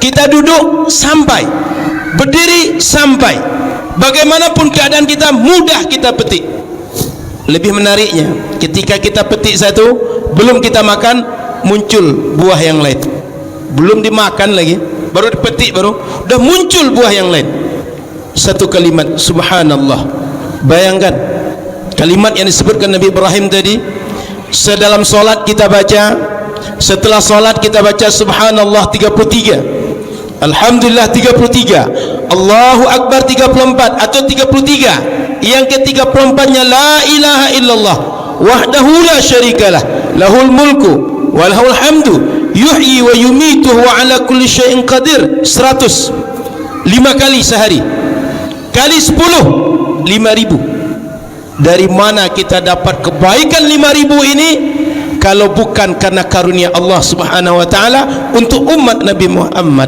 kita duduk sampai, berdiri sampai, bagaimanapun keadaan kita mudah kita petik. Lebih menariknya, ketika kita petik satu, belum kita makan, muncul buah yang lain. Belum dimakan lagi, baru dipetik, baru udah muncul buah yang lain. Satu kalimat subhanallah. Bayangkan kalimat yang disebutkan Nabi Ibrahim tadi. Sedalam solat kita baca, setelah solat kita baca subhanallah 33, alhamdulillah 33, Allahu Akbar 34 atau 33. Yang ke-34-nya la ilaha illallah wahdahu la syarikalah lahul mulku wa lahul hamdu yuhyi wa yumitu wa ala kulli syai'in qadir. 100 5 kali sehari, kali 10 5.000. Dari mana kita dapat kebaikan 5.000 ini kalau bukan karena karunia Allah Subhanahu wa taala untuk umat Nabi Muhammad?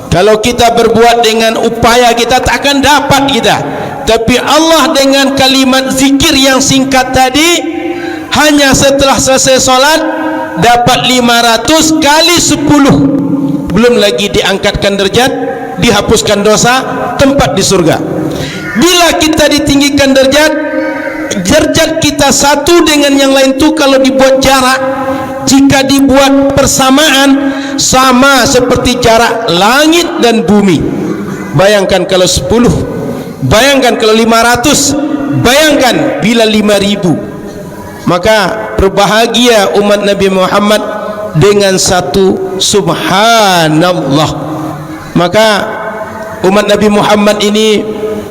Kalau kita berbuat dengan upaya kita tak akan dapat kita. Tapi Allah dengan kalimat zikir yang singkat tadi, hanya setelah selesai solat dapat 500 kali 10. Belum lagi diangkatkan derajat, dihapuskan dosa, tempat di surga. Bila kita ditinggikan derajat kita satu dengan yang lain tu kalau dibuat jarak, jika dibuat persamaan sama seperti jarak langit dan bumi. Bayangkan kalau 10, bayangkan kalau 500, bayangkan bila 5.000. Maka berbahagia umat Nabi Muhammad dengan satu subhanallah. Maka umat Nabi Muhammad ini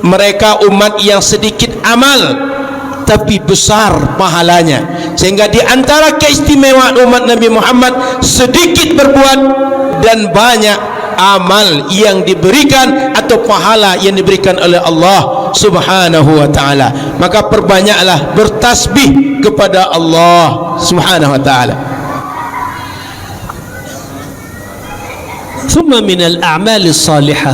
mereka umat yang sedikit amal tapi besar pahalanya, sehingga di antara keistimewaan umat Nabi Muhammad sedikit berbuat dan banyak amal yang diberikan atau pahala yang diberikan oleh Allah Subhanahu wa taala. Maka perbanyaklah bertasbih kepada Allah Subhanahu wa taala. ثم من الأعمال الصالحة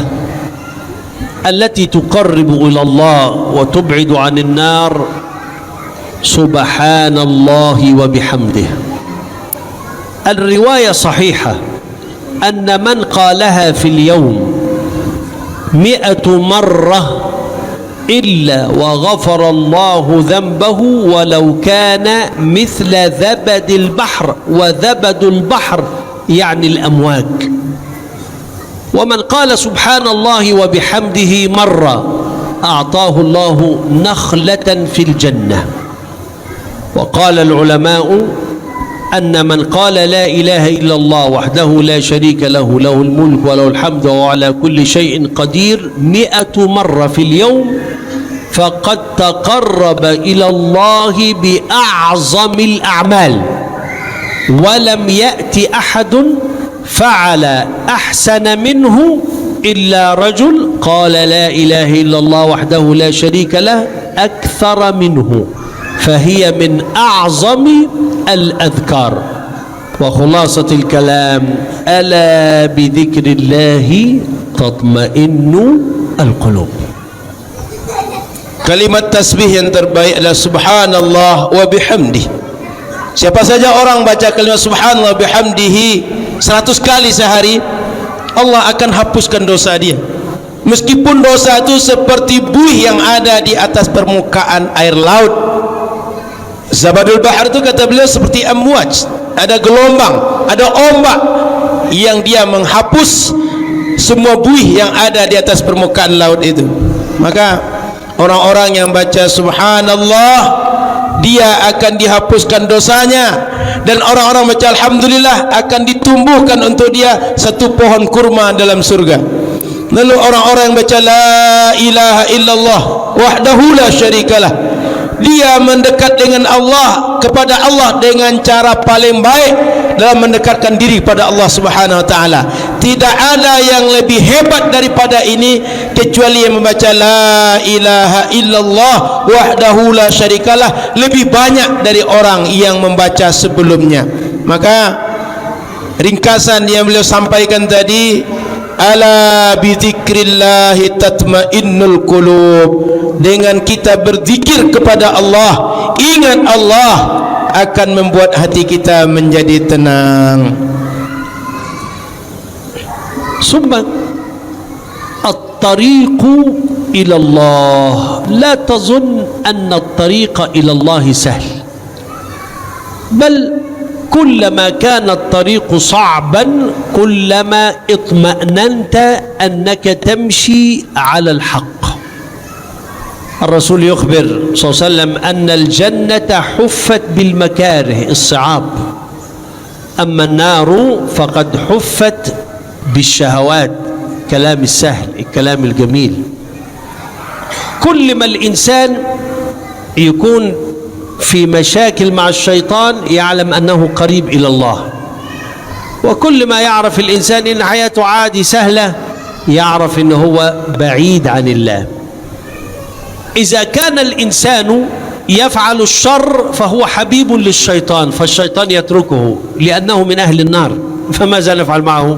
التي تقرب إلى الله وتبعد عن النار سبحان الله وبحمده. الرواية صحيحة أن من قالها في اليوم 100 مرة إلا وغفر الله ذنبه ولو كان مثل زبد البحر، وزبد البحر يعني الأمواج. ومن قال سبحان الله وبحمده مرة أعطاه الله نخلة في الجنة. وقال العلماء أن من قال لا إله إلا الله وحده لا شريك له له الملك وله الحمد وهو على كل شيء قدير 100 مرة في اليوم فقد تقرب إلى الله بأعظم الأعمال، ولم يأتي أحد فعل أحسن منه إلا رجل قال لا إله إلا الله وحده لا شريك له أكثر منه، فهي من أعظم الأذكار. وخلاصة الكلام ألا بذكر الله تطمئن القلوب. Kalimat tasbih yang terbaik adalah subhanallah wa bihamdih. Siapa saja orang baca kalimat subhanallah bihamdihi 100 kali sehari, Allah akan hapuskan dosa dia. Meskipun dosa itu seperti buih yang ada di atas permukaan air laut. Zabadul bahar itu kata beliau seperti amwaj, ada gelombang, ada ombak yang dia menghapus semua buih yang ada di atas permukaan laut itu. Maka orang-orang yang baca subhanallah, dia akan dihapuskan dosanya, dan orang-orang baca alhamdulillah akan ditumbuhkan untuk dia satu pohon kurma dalam surga. Lalu orang-orang yang baca la ilaha illallah wahdahu la syarikalah, dia mendekat dengan Allah, kepada Allah dengan cara paling baik dalam mendekatkan diri pada Allah Subhanahu wa taala. Tidak ada yang lebih hebat daripada ini kecuali yang membaca la ilaha illallah wahdahu la syarikalah lebih banyak dari orang yang membaca sebelumnya. Maka ringkasan yang beliau sampaikan tadi, ala bizikrillahi tatmainnul qulub, dengan kita berzikir kepada Allah, ingat Allah, akan membuat hati kita menjadi tenang. Summa at-tariqu ila Allah, la tazun anna at-tariqa ila Allah sahl, bal كلما كان الطريق صعبا كلما اطمأننت أنك تمشي على الحق. الرسول يخبر صلى الله عليه وسلم أن الجنة حفت بالمكاره الصعاب، أما النار فقد حفت بالشهوات، كلام السهل، الكلام الجميل. كل ما الإنسان يكون في مشاكل مع الشيطان يعلم أنه قريب إلى الله، وكل ما يعرف الإنسان إن حياته عادي سهلة يعرف أنه هو بعيد عن الله. إذا كان الإنسان يفعل الشر فهو حبيب للشيطان، فالشيطان يتركه لأنه من أهل النار، فماذا نفعل معه؟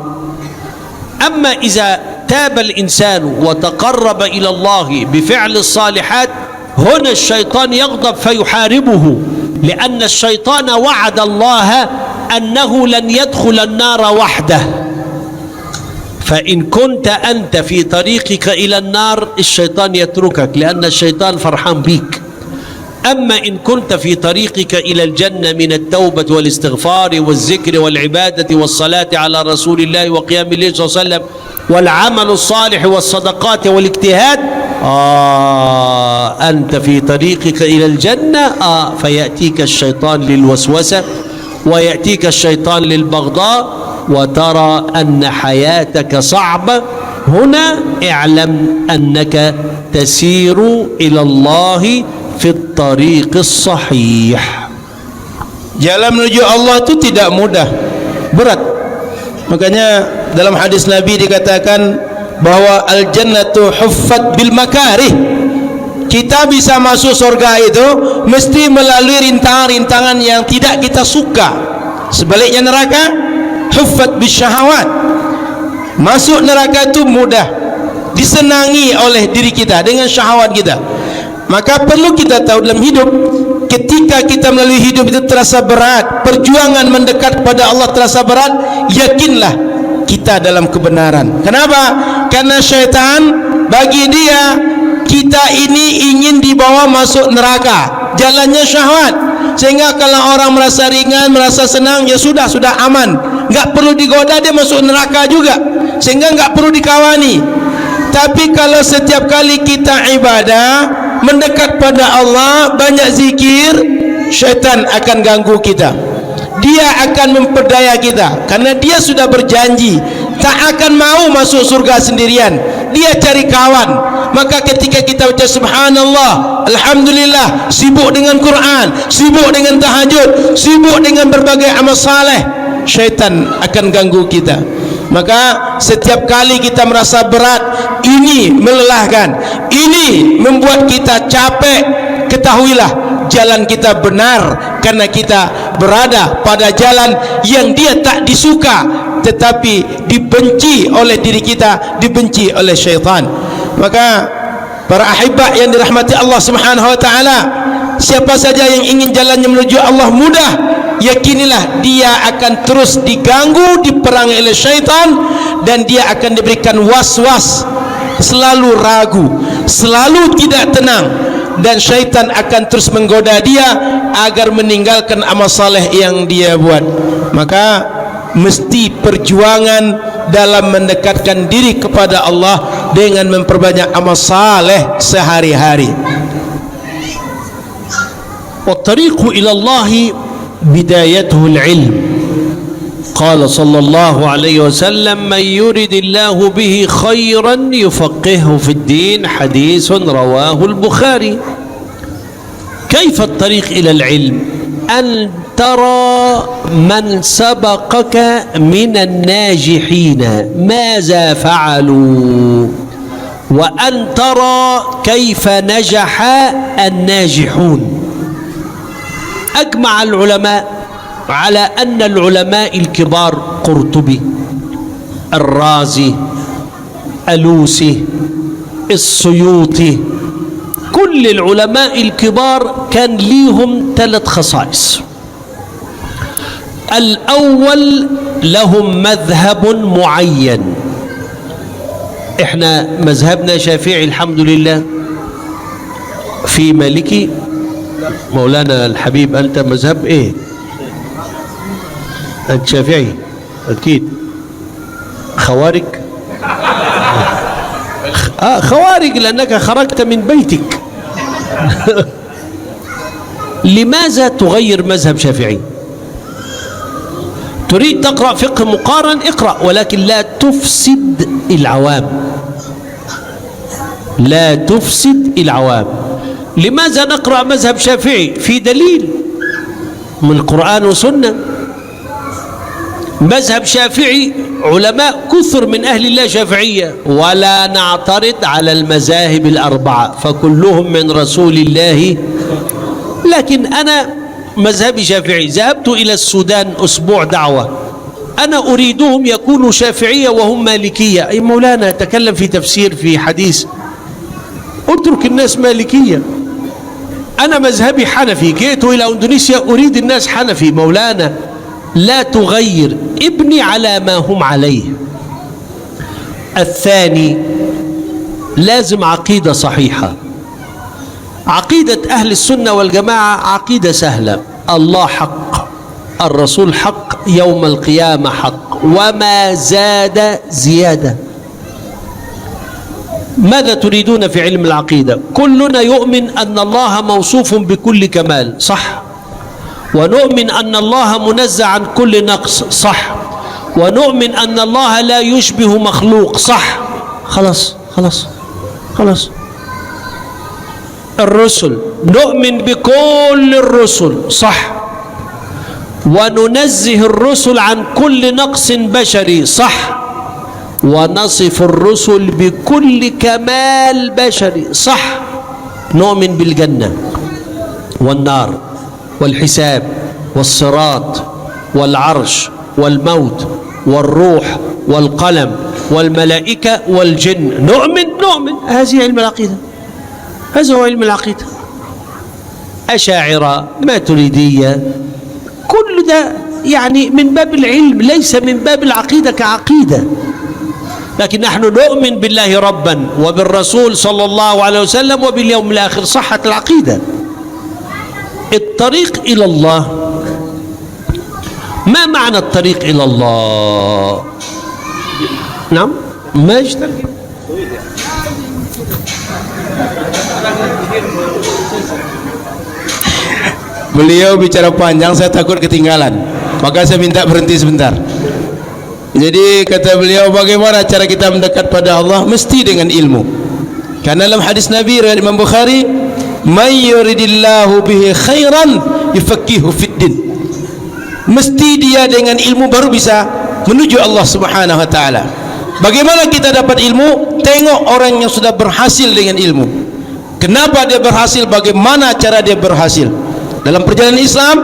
أما إذا تاب الإنسان وتقرب إلى الله بفعل الصالحات، هنا الشيطان يغضب فيحاربه، لأن الشيطان وعد الله أنه لن يدخل النار وحده. فإن كنت أنت في طريقك إلى النار الشيطان يتركك، لأن الشيطان فرحان بك. أما إن كنت في طريقك إلى الجنة من التوبة والاستغفار والذكر والعبادة والصلاة على رسول الله وقيام الليل صلى الله عليه وسلم والعمل الصالح والصدقات والاجتهاد، أنت في طريقك إلى الجنة، فيأتيك الشيطان للوسوسة ويأتيك الشيطان للبغضاء وترى أن حياتك صعبة. هنا اعلم أنك تسير إلى الله في الطريق الصحيح. Jalan menuju Allah itu tidak mudah, berat. Makanya dalam hadis Nabi dikatakan bahwa al-jannatu huffat bil makarih. Kita bisa masuk surga itu mesti melalui rintangan-rintangan yang tidak kita suka. Sebaliknya neraka huffat bis syahawat. Masuk neraka itu mudah, disenangi oleh diri kita dengan syahwat kita. Maka perlu kita tahu dalam hidup, ketika kita melalui hidup itu terasa berat, perjuangan mendekat kepada Allah terasa berat, yakinlah kita dalam kebenaran. Kenapa? Karena syaitan bagi dia kita ini ingin dibawa masuk neraka, jalannya syahwat. Sehingga kalau orang merasa ringan, merasa senang, ya sudah aman, enggak perlu digoda, dia masuk neraka juga, sehingga enggak perlu dikawani. Tapi kalau setiap kali kita ibadah, mendekat pada Allah, banyak zikir, syaitan akan ganggu kita. Dia akan memperdaya kita, karena dia sudah berjanji tak akan mau masuk surga sendirian, dia cari kawan. Maka ketika kita baca subhanallah, alhamdulillah, sibuk dengan Quran, sibuk dengan tahajud, sibuk dengan berbagai amal saleh, syaitan akan ganggu kita. Maka setiap kali kita merasa berat, ini melelahkan, ini membuat kita capek, ketahuilah jalan kita benar, karena kita berada pada jalan yang dia tak disuka, tetapi dibenci oleh diri kita, dibenci oleh syaitan. Maka para ahibah yang dirahmati Allah Subhanahu wa taala, siapa saja yang ingin jalannya menuju Allah mudah, yakinilah dia akan terus diganggu, diperangi oleh syaitan, dan dia akan diberikan was-was selalu ragu, selalu tidak tenang, dan syaitan akan terus menggoda dia agar meninggalkan amal saleh yang dia buat. Maka mesti perjuangan dalam mendekatkan diri kepada Allah dengan memperbanyak amal saleh sehari-hari. والطريق إلى الله بدايته العلم. قال صلى الله عليه وسلم: من يرد الله به خيرا يفقهه في الدين. حديث رواه البخاري. كيف الطريق إلى العلم؟ أن ترى من سبقك من الناجحين ماذا فعلوا، وأن ترى كيف نجح الناجحون. أجمع العلماء على أن العلماء الكبار قرطبي، الرازي، ألوسي، السيوطي، كل العلماء الكبار كان ليهم 3 خصائص. الأول لهم مذهب معين. احنا مذهبنا شافعي الحمد لله. في مالكي مولانا الحبيب، أنت مذهب إيه؟ أنت شافعي أكيد. خوارج؟ خوارج لأنك خرجت من بيتك. لماذا تغير مذهب شافعي؟ تريد تقرأ فقه مقارن، اقرأ، ولكن لا تفسد العوام، لا تفسد العوام. لماذا نقرأ مذهب شافعي؟ في دليل من القرآن وسنة. مذهب شافعي علماء كثر من أهل الله شافعية، ولا نعترض على المذاهب ال4 فكلهم من رسول الله. لكن أنا مذهبي شافعي. ذهبت إلى السودان أسبوع دعوة، أنا أريدهم يكونوا شافعية وهم مالكية. أي مولانا تكلم في تفسير في حديث، اترك الناس مالكية. أنا مذهبي حنفي، جئت إلى إندونيسيا أريد الناس حنفي. مولانا لا تغير، ابني على ما هم عليه. الثاني لازم عقيدة صحيحة. عقيدة أهل السنة والجماعة عقيدة سهلة: الله حق، الرسول حق، يوم القيامة حق، وما زاد زيادة. ماذا تريدون في علم العقيدة؟ كلنا يؤمن أن الله موصوف بكل كمال، صح، ونؤمن أن الله منزه عن كل نقص، صح، ونؤمن أن الله لا يشبه مخلوق، صح. خلاص خلاص خلاص. الرسل نؤمن بكل الرسل، صح، وننزه الرسل عن كل نقص بشري، صح، ونصف الرسل بكل كمال بشري، صح. نؤمن بالجنة والنار والحساب والصراط والعرش والموت والروح والقلم والملائكة والجن. نؤمن. هذه علم العقيدة، هذا هو علم العقيدة. أشاعرة، ماتريدية، كل ده يعني من باب العلم، ليس من باب العقيدة كعقيدة. لكن نحن نؤمن بالله ربا وبالرسول صلى الله عليه وسلم وباليوم الآخر، صحة العقيدة. الطريق إلى الله، ما معنى الطريق إلى الله؟ نعم، ما يشترك. Beliau bicara panjang, saya takut ketinggalan, maka saya minta berhenti sebentar. Jadi kata beliau, bagaimana cara kita mendekat pada Allah? Mesti dengan ilmu. Karena dalam hadis Nabi riwayat Imam Bukhari, "May yuridillahu bihi khairan yufaqihu fiddin." Mesti dia dengan ilmu baru bisa menuju Allah Subhanahu wa taala. Bagaimana kita dapat ilmu? Tengok orang yang sudah berhasil dengan ilmu. Kenapa dia berhasil? Bagaimana cara dia berhasil? Dalam perjalanan Islam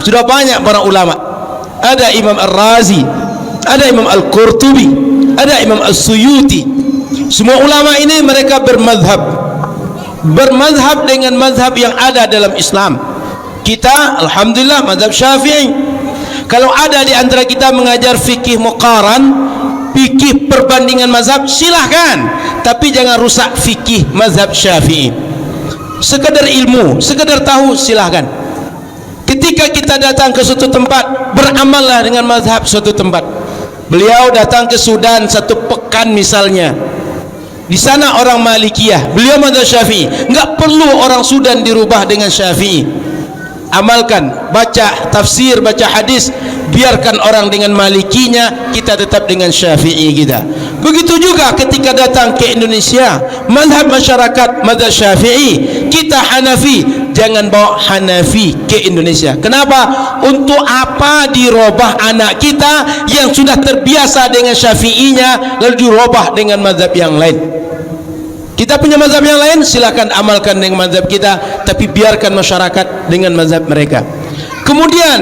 sudah banyak para ulama. Ada Imam Ar-Razi, ada Imam Al-Qurtubi, ada Imam As-Suyuti. Semua ulama ini mereka bermadhab dengan madhab yang ada dalam Islam. Kita alhamdulillah madhab Syafi'i. Kalau ada di antara kita mengajar fikih muqaran, fikih perbandingan mazhab, silahkan, tapi jangan rusak fikih mazhab Syafi'i. Sekedar ilmu, sekedar tahu, silahkan. Ketika kita datang ke suatu tempat, beramallah dengan mazhab suatu tempat. Beliau datang ke Sudan 1 pekan misalnya, di sana orang Malikiyah, beliau mazhab Syafi'i. Enggak perlu orang Sudan dirubah dengan Syafi'i. Amalkan, baca tafsir, baca hadis, biarkan orang dengan Malikinya, kita tetap dengan Syafi'i kita. Begitu juga ketika datang ke Indonesia, mazhab masyarakat mazhab Syafi'i, kita Hanafi, jangan bawa Hanafi ke Indonesia. Kenapa? Untuk apa dirubah anak kita yang sudah terbiasa dengan Syafi'inya lalu dirubah dengan mazhab yang lain? Kita punya mazhab yang lain, silakan amalkan dengan mazhab kita, tapi biarkan masyarakat dengan mazhab mereka. Kemudian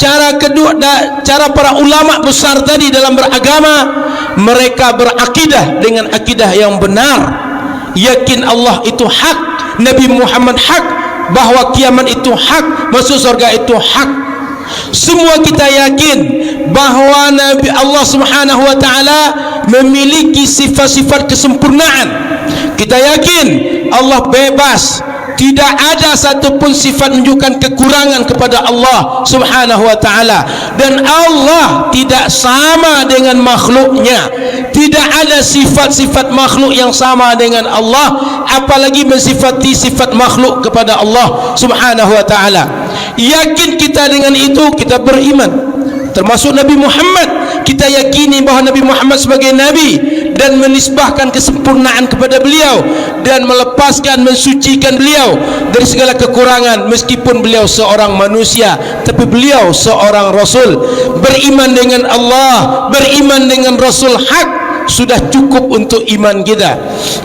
cara kedua, cara para ulama besar tadi dalam beragama, mereka berakidah dengan akidah yang benar, yakin Allah itu hak, Nabi Muhammad hak, bahwa kiamat itu hak, masuk surga itu hak. Semua kita yakin bahwa Nabi Allah Subhanahu wa taala memiliki sifat-sifat kesempurnaan. Kita yakin Allah bebas, tidak ada satupun sifat menunjukkan kekurangan kepada Allah Subhanahu wa taala, dan Allah tidak sama dengan makhluknya. Tidak ada sifat-sifat makhluk yang sama dengan Allah, apalagi mensifati sifat makhluk kepada Allah Subhanahu wa taala. Yakin kita dengan itu, kita beriman. Termasuk Nabi Muhammad, kita yakini bahawa Nabi Muhammad sebagai Nabi dan menisbahkan kesempurnaan kepada beliau dan melepaskan, mensucikan beliau dari segala kekurangan, meskipun beliau seorang manusia tapi beliau seorang Rasul. Beriman dengan Allah, beriman dengan Rasul hak, sudah cukup untuk iman kita.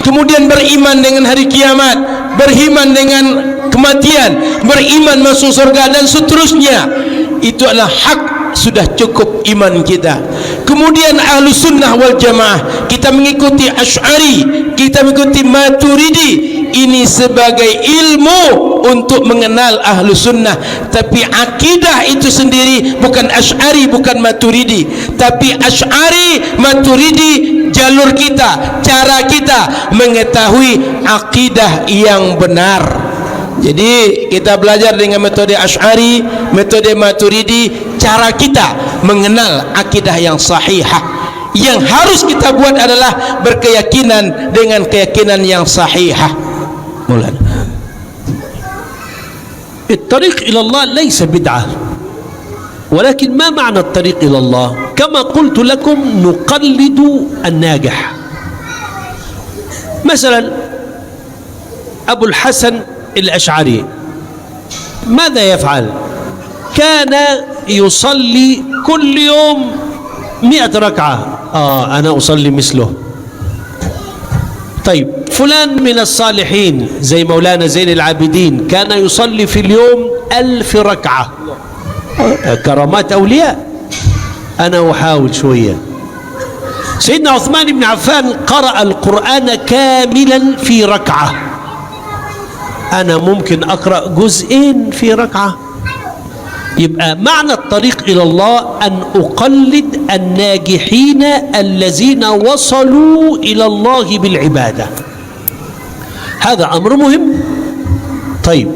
Kemudian beriman dengan hari kiamat, beriman dengan kematian, beriman masuk surga dan seterusnya. Itu adalah hak, sudah cukup iman kita. Kemudian ahlu sunnah wal jamaah, kita mengikuti Asy'ari, kita mengikuti Maturidi. Ini sebagai ilmu untuk mengenal ahlu sunnah, tapi akidah itu sendiri bukan Asy'ari, bukan Maturidi, tapi Asy'ari, Maturidi jalur kita, cara kita mengetahui akidah yang benar. Jadi kita belajar dengan metode Asy'ari, metode Maturidi, cara kita mengenal akidah yang sahihah. Yang harus kita buat adalah berkeyakinan dengan keyakinan yang sahihah. Mulai. الطريق إلى الله ليس بدعة، ولكن ما معنى الطريق إلى الله؟ كما قلت لكم نقلد الناجح. مثلا أبو الحسن الأشعري ماذا يفعل؟ كان يصلي كل يوم 100 ركعة. أنا أصلي مثله. طيب فلان من الصالحين زي مولانا زين العابدين كان يصلي في اليوم 1000 ركعة. كرامات أولياء. أنا أحاول شوية. سيدنا عثمان بن عفان قرأ القرآن كاملا في ركعة. أنا ممكن أقرأ جزئين في ركعة. يبقى معنى الطريق إلى الله أن أقلد الناجحين الذين وصلوا إلى الله بالعبادة. هذا أمر مهم. طيب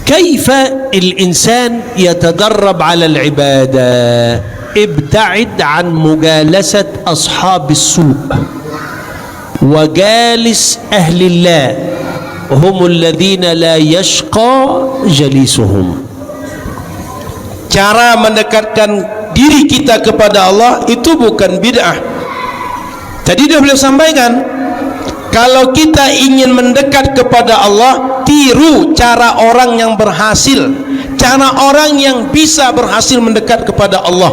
كيف الإنسان يتدرب على العبادة؟ ابتعد عن مجالسة أصحاب السوء وجالس أهل الله، هم الذين لا يشقى جليسهم. Cara mendekatkan diri kita kepada Allah itu bukan bid'ah. Tadi dia beliau sampaikan, kalau kita ingin mendekat kepada Allah, tiru cara orang yang berhasil, cara orang yang bisa berhasil mendekat kepada Allah.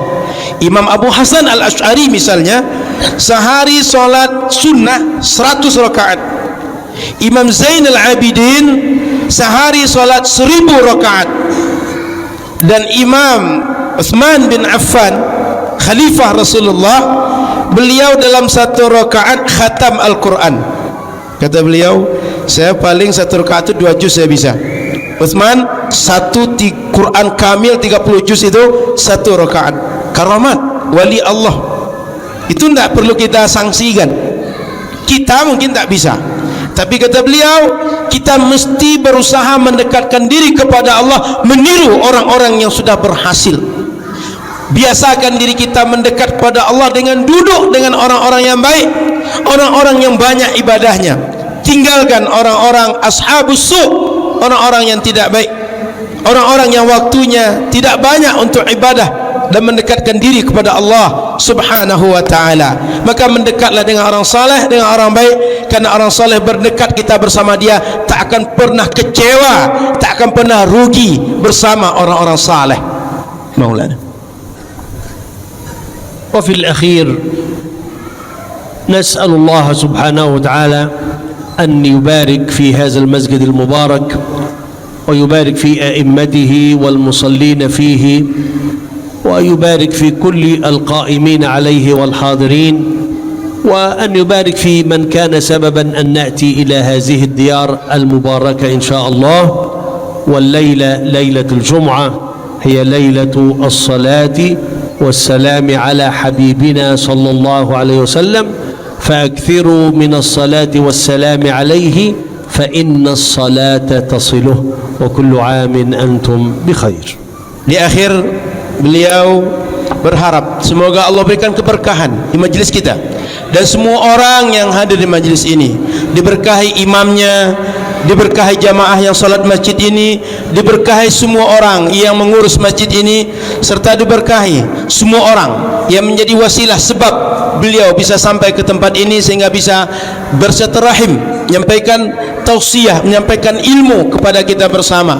Imam Abu Hasan Al-Asy'ari misalnya, sehari solat sunnah 100 rakaat. Imam Zainal Abidin sehari solat 1000 rakaat. Dan Imam Utsman bin Affan, Khalifah Rasulullah, beliau dalam 1 rakaat khatam Al-Quran. Kata beliau, saya paling 1 rakaat itu 2 juz saya bisa. Utsman 1 Quran kamil 30 juz itu 1 rakaat. Karamat wali Allah. Itu tidak perlu kita sanksikan. Kita mungkin tak bisa, tapi kata beliau, kita mesti berusaha mendekatkan diri kepada Allah, meniru orang-orang yang sudah berhasil. Biasakan diri kita mendekat kepada Allah dengan duduk dengan orang-orang yang baik, orang-orang yang banyak ibadahnya. Tinggalkan orang-orang ashabus su', orang-orang yang tidak baik, orang-orang yang waktunya tidak banyak untuk ibadah, dan mendekatkan diri kepada Allah subhanahu wa ta'ala. Maka mendekatlah dengan orang saleh, dengan orang baik, karena orang saleh berdekat kita bersama dia tak akan pernah kecewa, tak akan pernah rugi bersama orang-orang saleh. Maulana. وفي الأخير نسأل الله سبحانه وتعالى أن يبارك في هذا المسجد المبارك ويبارك في أئمته والمصلين فيه ويبارك في كل القائمين عليه والحاضرين وأن يبارك في من كان سببا أن نأتي إلى هذه الديار المباركة إن شاء الله. والليلة ليلة الجمعة هي ليلة الصلاة والسلام على حبيبنا صلى الله عليه وسلم، فأكثروا من الصلاة والسلام عليه فإن الصلاة تصله وكل عام أنتم بخير. Di akhir beliau berharap semoga Allah berikan keberkahan di majlis kita, dan semua orang yang hadir di majlis ini diberkahi imamnya, diberkahi jamaah yang salat masjid ini, diberkahi semua orang yang mengurus masjid ini, serta diberkahi semua orang yang menjadi wasilah sebab beliau bisa sampai ke tempat ini sehingga bisa bersilaturahim, menyampaikan tausiah, menyampaikan ilmu kepada kita bersama.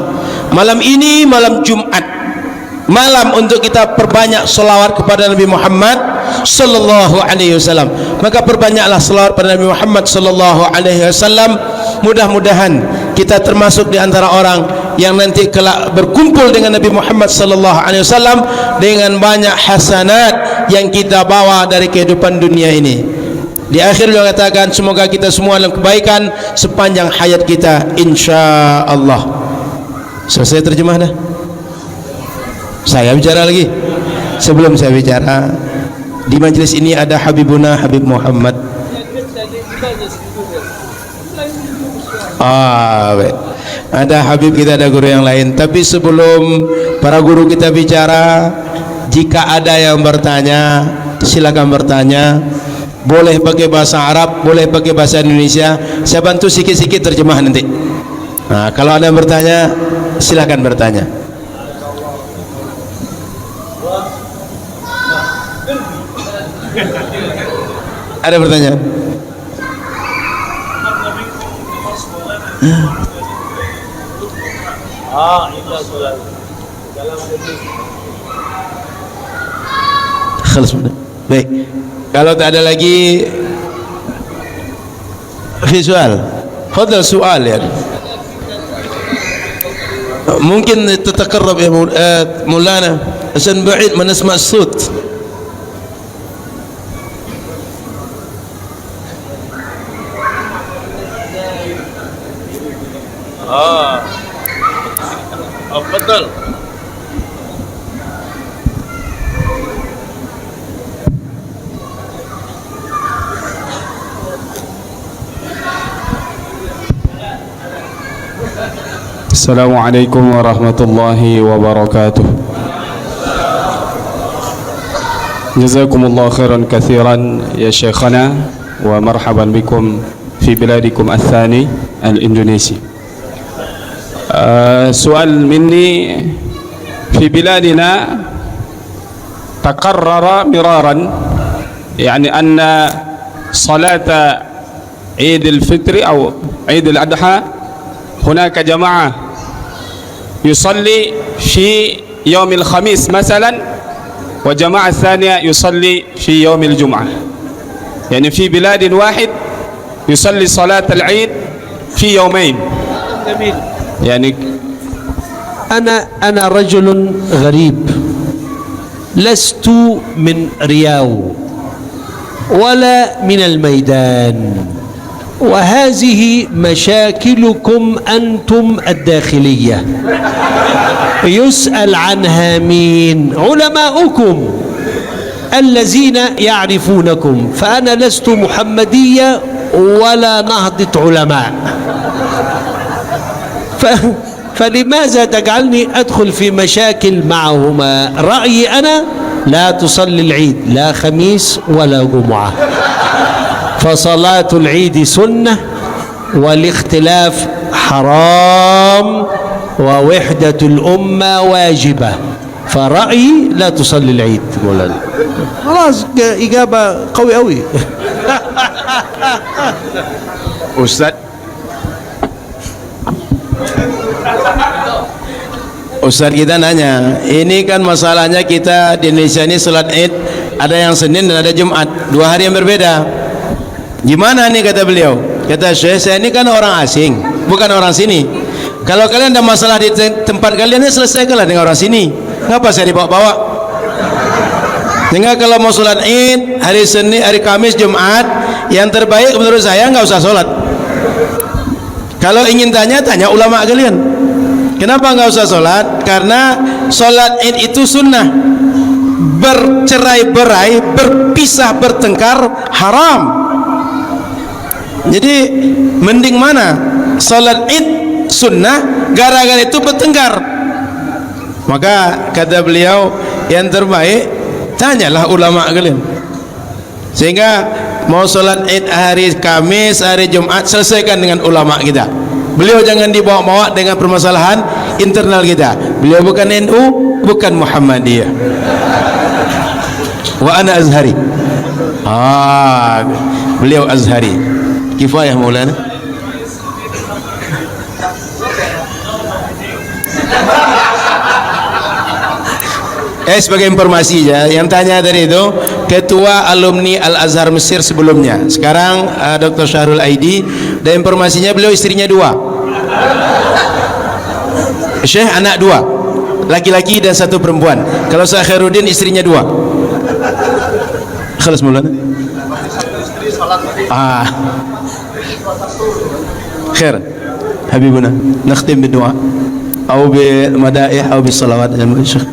Malam ini malam Jumat, malam untuk kita perbanyak selawat kepada Nabi Muhammad sallallahu alaihi wasallam. Maka perbanyaklah selawat pada Nabi Muhammad sallallahu alaihi wasallam. Mudah-mudahan kita termasuk di antara orang yang nanti kelak berkumpul dengan Nabi Muhammad sallallahu alaihi wasallam dengan banyak hasanat yang kita bawa dari kehidupan dunia ini. Di akhir beliau katakan semoga kita semua dalam kebaikan sepanjang hayat kita insyaallah. Selesai terjemah dah. Saya bicara lagi. Sebelum saya bicara, di majlis ini ada Habibuna Habib Muhammad. Baik. Ada Habib kita, ada guru yang lain. Tapi sebelum para guru kita bicara, jika ada yang bertanya, silakan bertanya. Boleh pakai bahasa Arab, boleh pakai bahasa Indonesia. Saya bantu sikit-sikit terjemah nanti. Nah, kalau ada yang bertanya, silakan bertanya. Ada pertanyaan? Baik. Kalau tak ada lagi visual, fadal soal ya. Mungkin تتقرب يا مولانا عشان بعيد ما نسمع الصوت. تفضل. Assalamualaikum warahmatullahi wabarakatuh. Jazakumullah khairan kathiran ya syekhana, wa marhaban bikum fi biladikum al-thani al-Indonesia. Soal minni, fi biladina taqarrara miraran yani anna salata Eid al-Fitr atau Eid al-Adha hunaka jama'ah يصلي في يوم الخميس مثلا وجماعة ثانية يصلي في يوم الجمعة، يعني في بلاد واحد يصلي صلاة العيد في يومين. يعني أنا رجل غريب، لست من رياو ولا من الميدان، وهذه مشاكلكم أنتم الداخلية يسأل عنها مين؟ علماؤكم الذين يعرفونكم، فأنا لست محمدية ولا نهضة علماء، فلماذا تجعلني أدخل في مشاكل معهما؟ رأيي أنا لا تصلي العيد لا خميس ولا جمعة، فصلاة العيد سنة والاختلاف حرام ووحدة الأمة واجبة، فرأيي لا تصلي العيد. خلاص إجابة قوي أوي. Ustaz kita nanya, ini kan masalahnya kita di Indonesia ini salat Id ada yang Senin dan ada Jumat, 2 hari yang berbeda. Gimana nih kata beliau? Kata Syekh, saya ini kan orang asing, bukan orang sini. Kalau kalian ada masalah di tempat kalian, ya selesaikanlah dengan orang sini. Ngapa saya dibawa-bawa? Sehingga kalau mau salat Id hari Senin, hari Kamis, Jumat, yang terbaik menurut saya nggak usah salat. Kalau ingin tanya, tanya ulama kalian. Kenapa nggak usah sholat? Karena sholat Id itu sunnah. Bercerai-berai, berpisah, bertengkar haram. Jadi mending mana? Sholat Id sunnah, gara-gara itu bertengkar. Maka kata beliau, yang terbaik tanyalah ulama kalian. Sehingga mau sholat Id hari Kamis, hari Jumat, selesaikan dengan ulama kita. Beliau jangan dibawa-bawa dengan permasalahan internal kita. Beliau bukan NU, bukan Muhammadiyah. Wa ana Azhari. Beliau Azhari. Kifayah Maulana. Sebagai informasi ya, yang tanya tadi itu ketua alumni Al-Azhar Mesir sebelumnya. Sekarang Dr. Syahrul Aidi, dan informasinya beliau istrinya 2. Syekh anak 2, laki-laki dan 1 perempuan. Kalau Syekh Khairuddin istrinya 2. Khalas Maulana. Khair Habibuna, nakhtim bidua atau bimadaih atau bisalawat ya Syekh.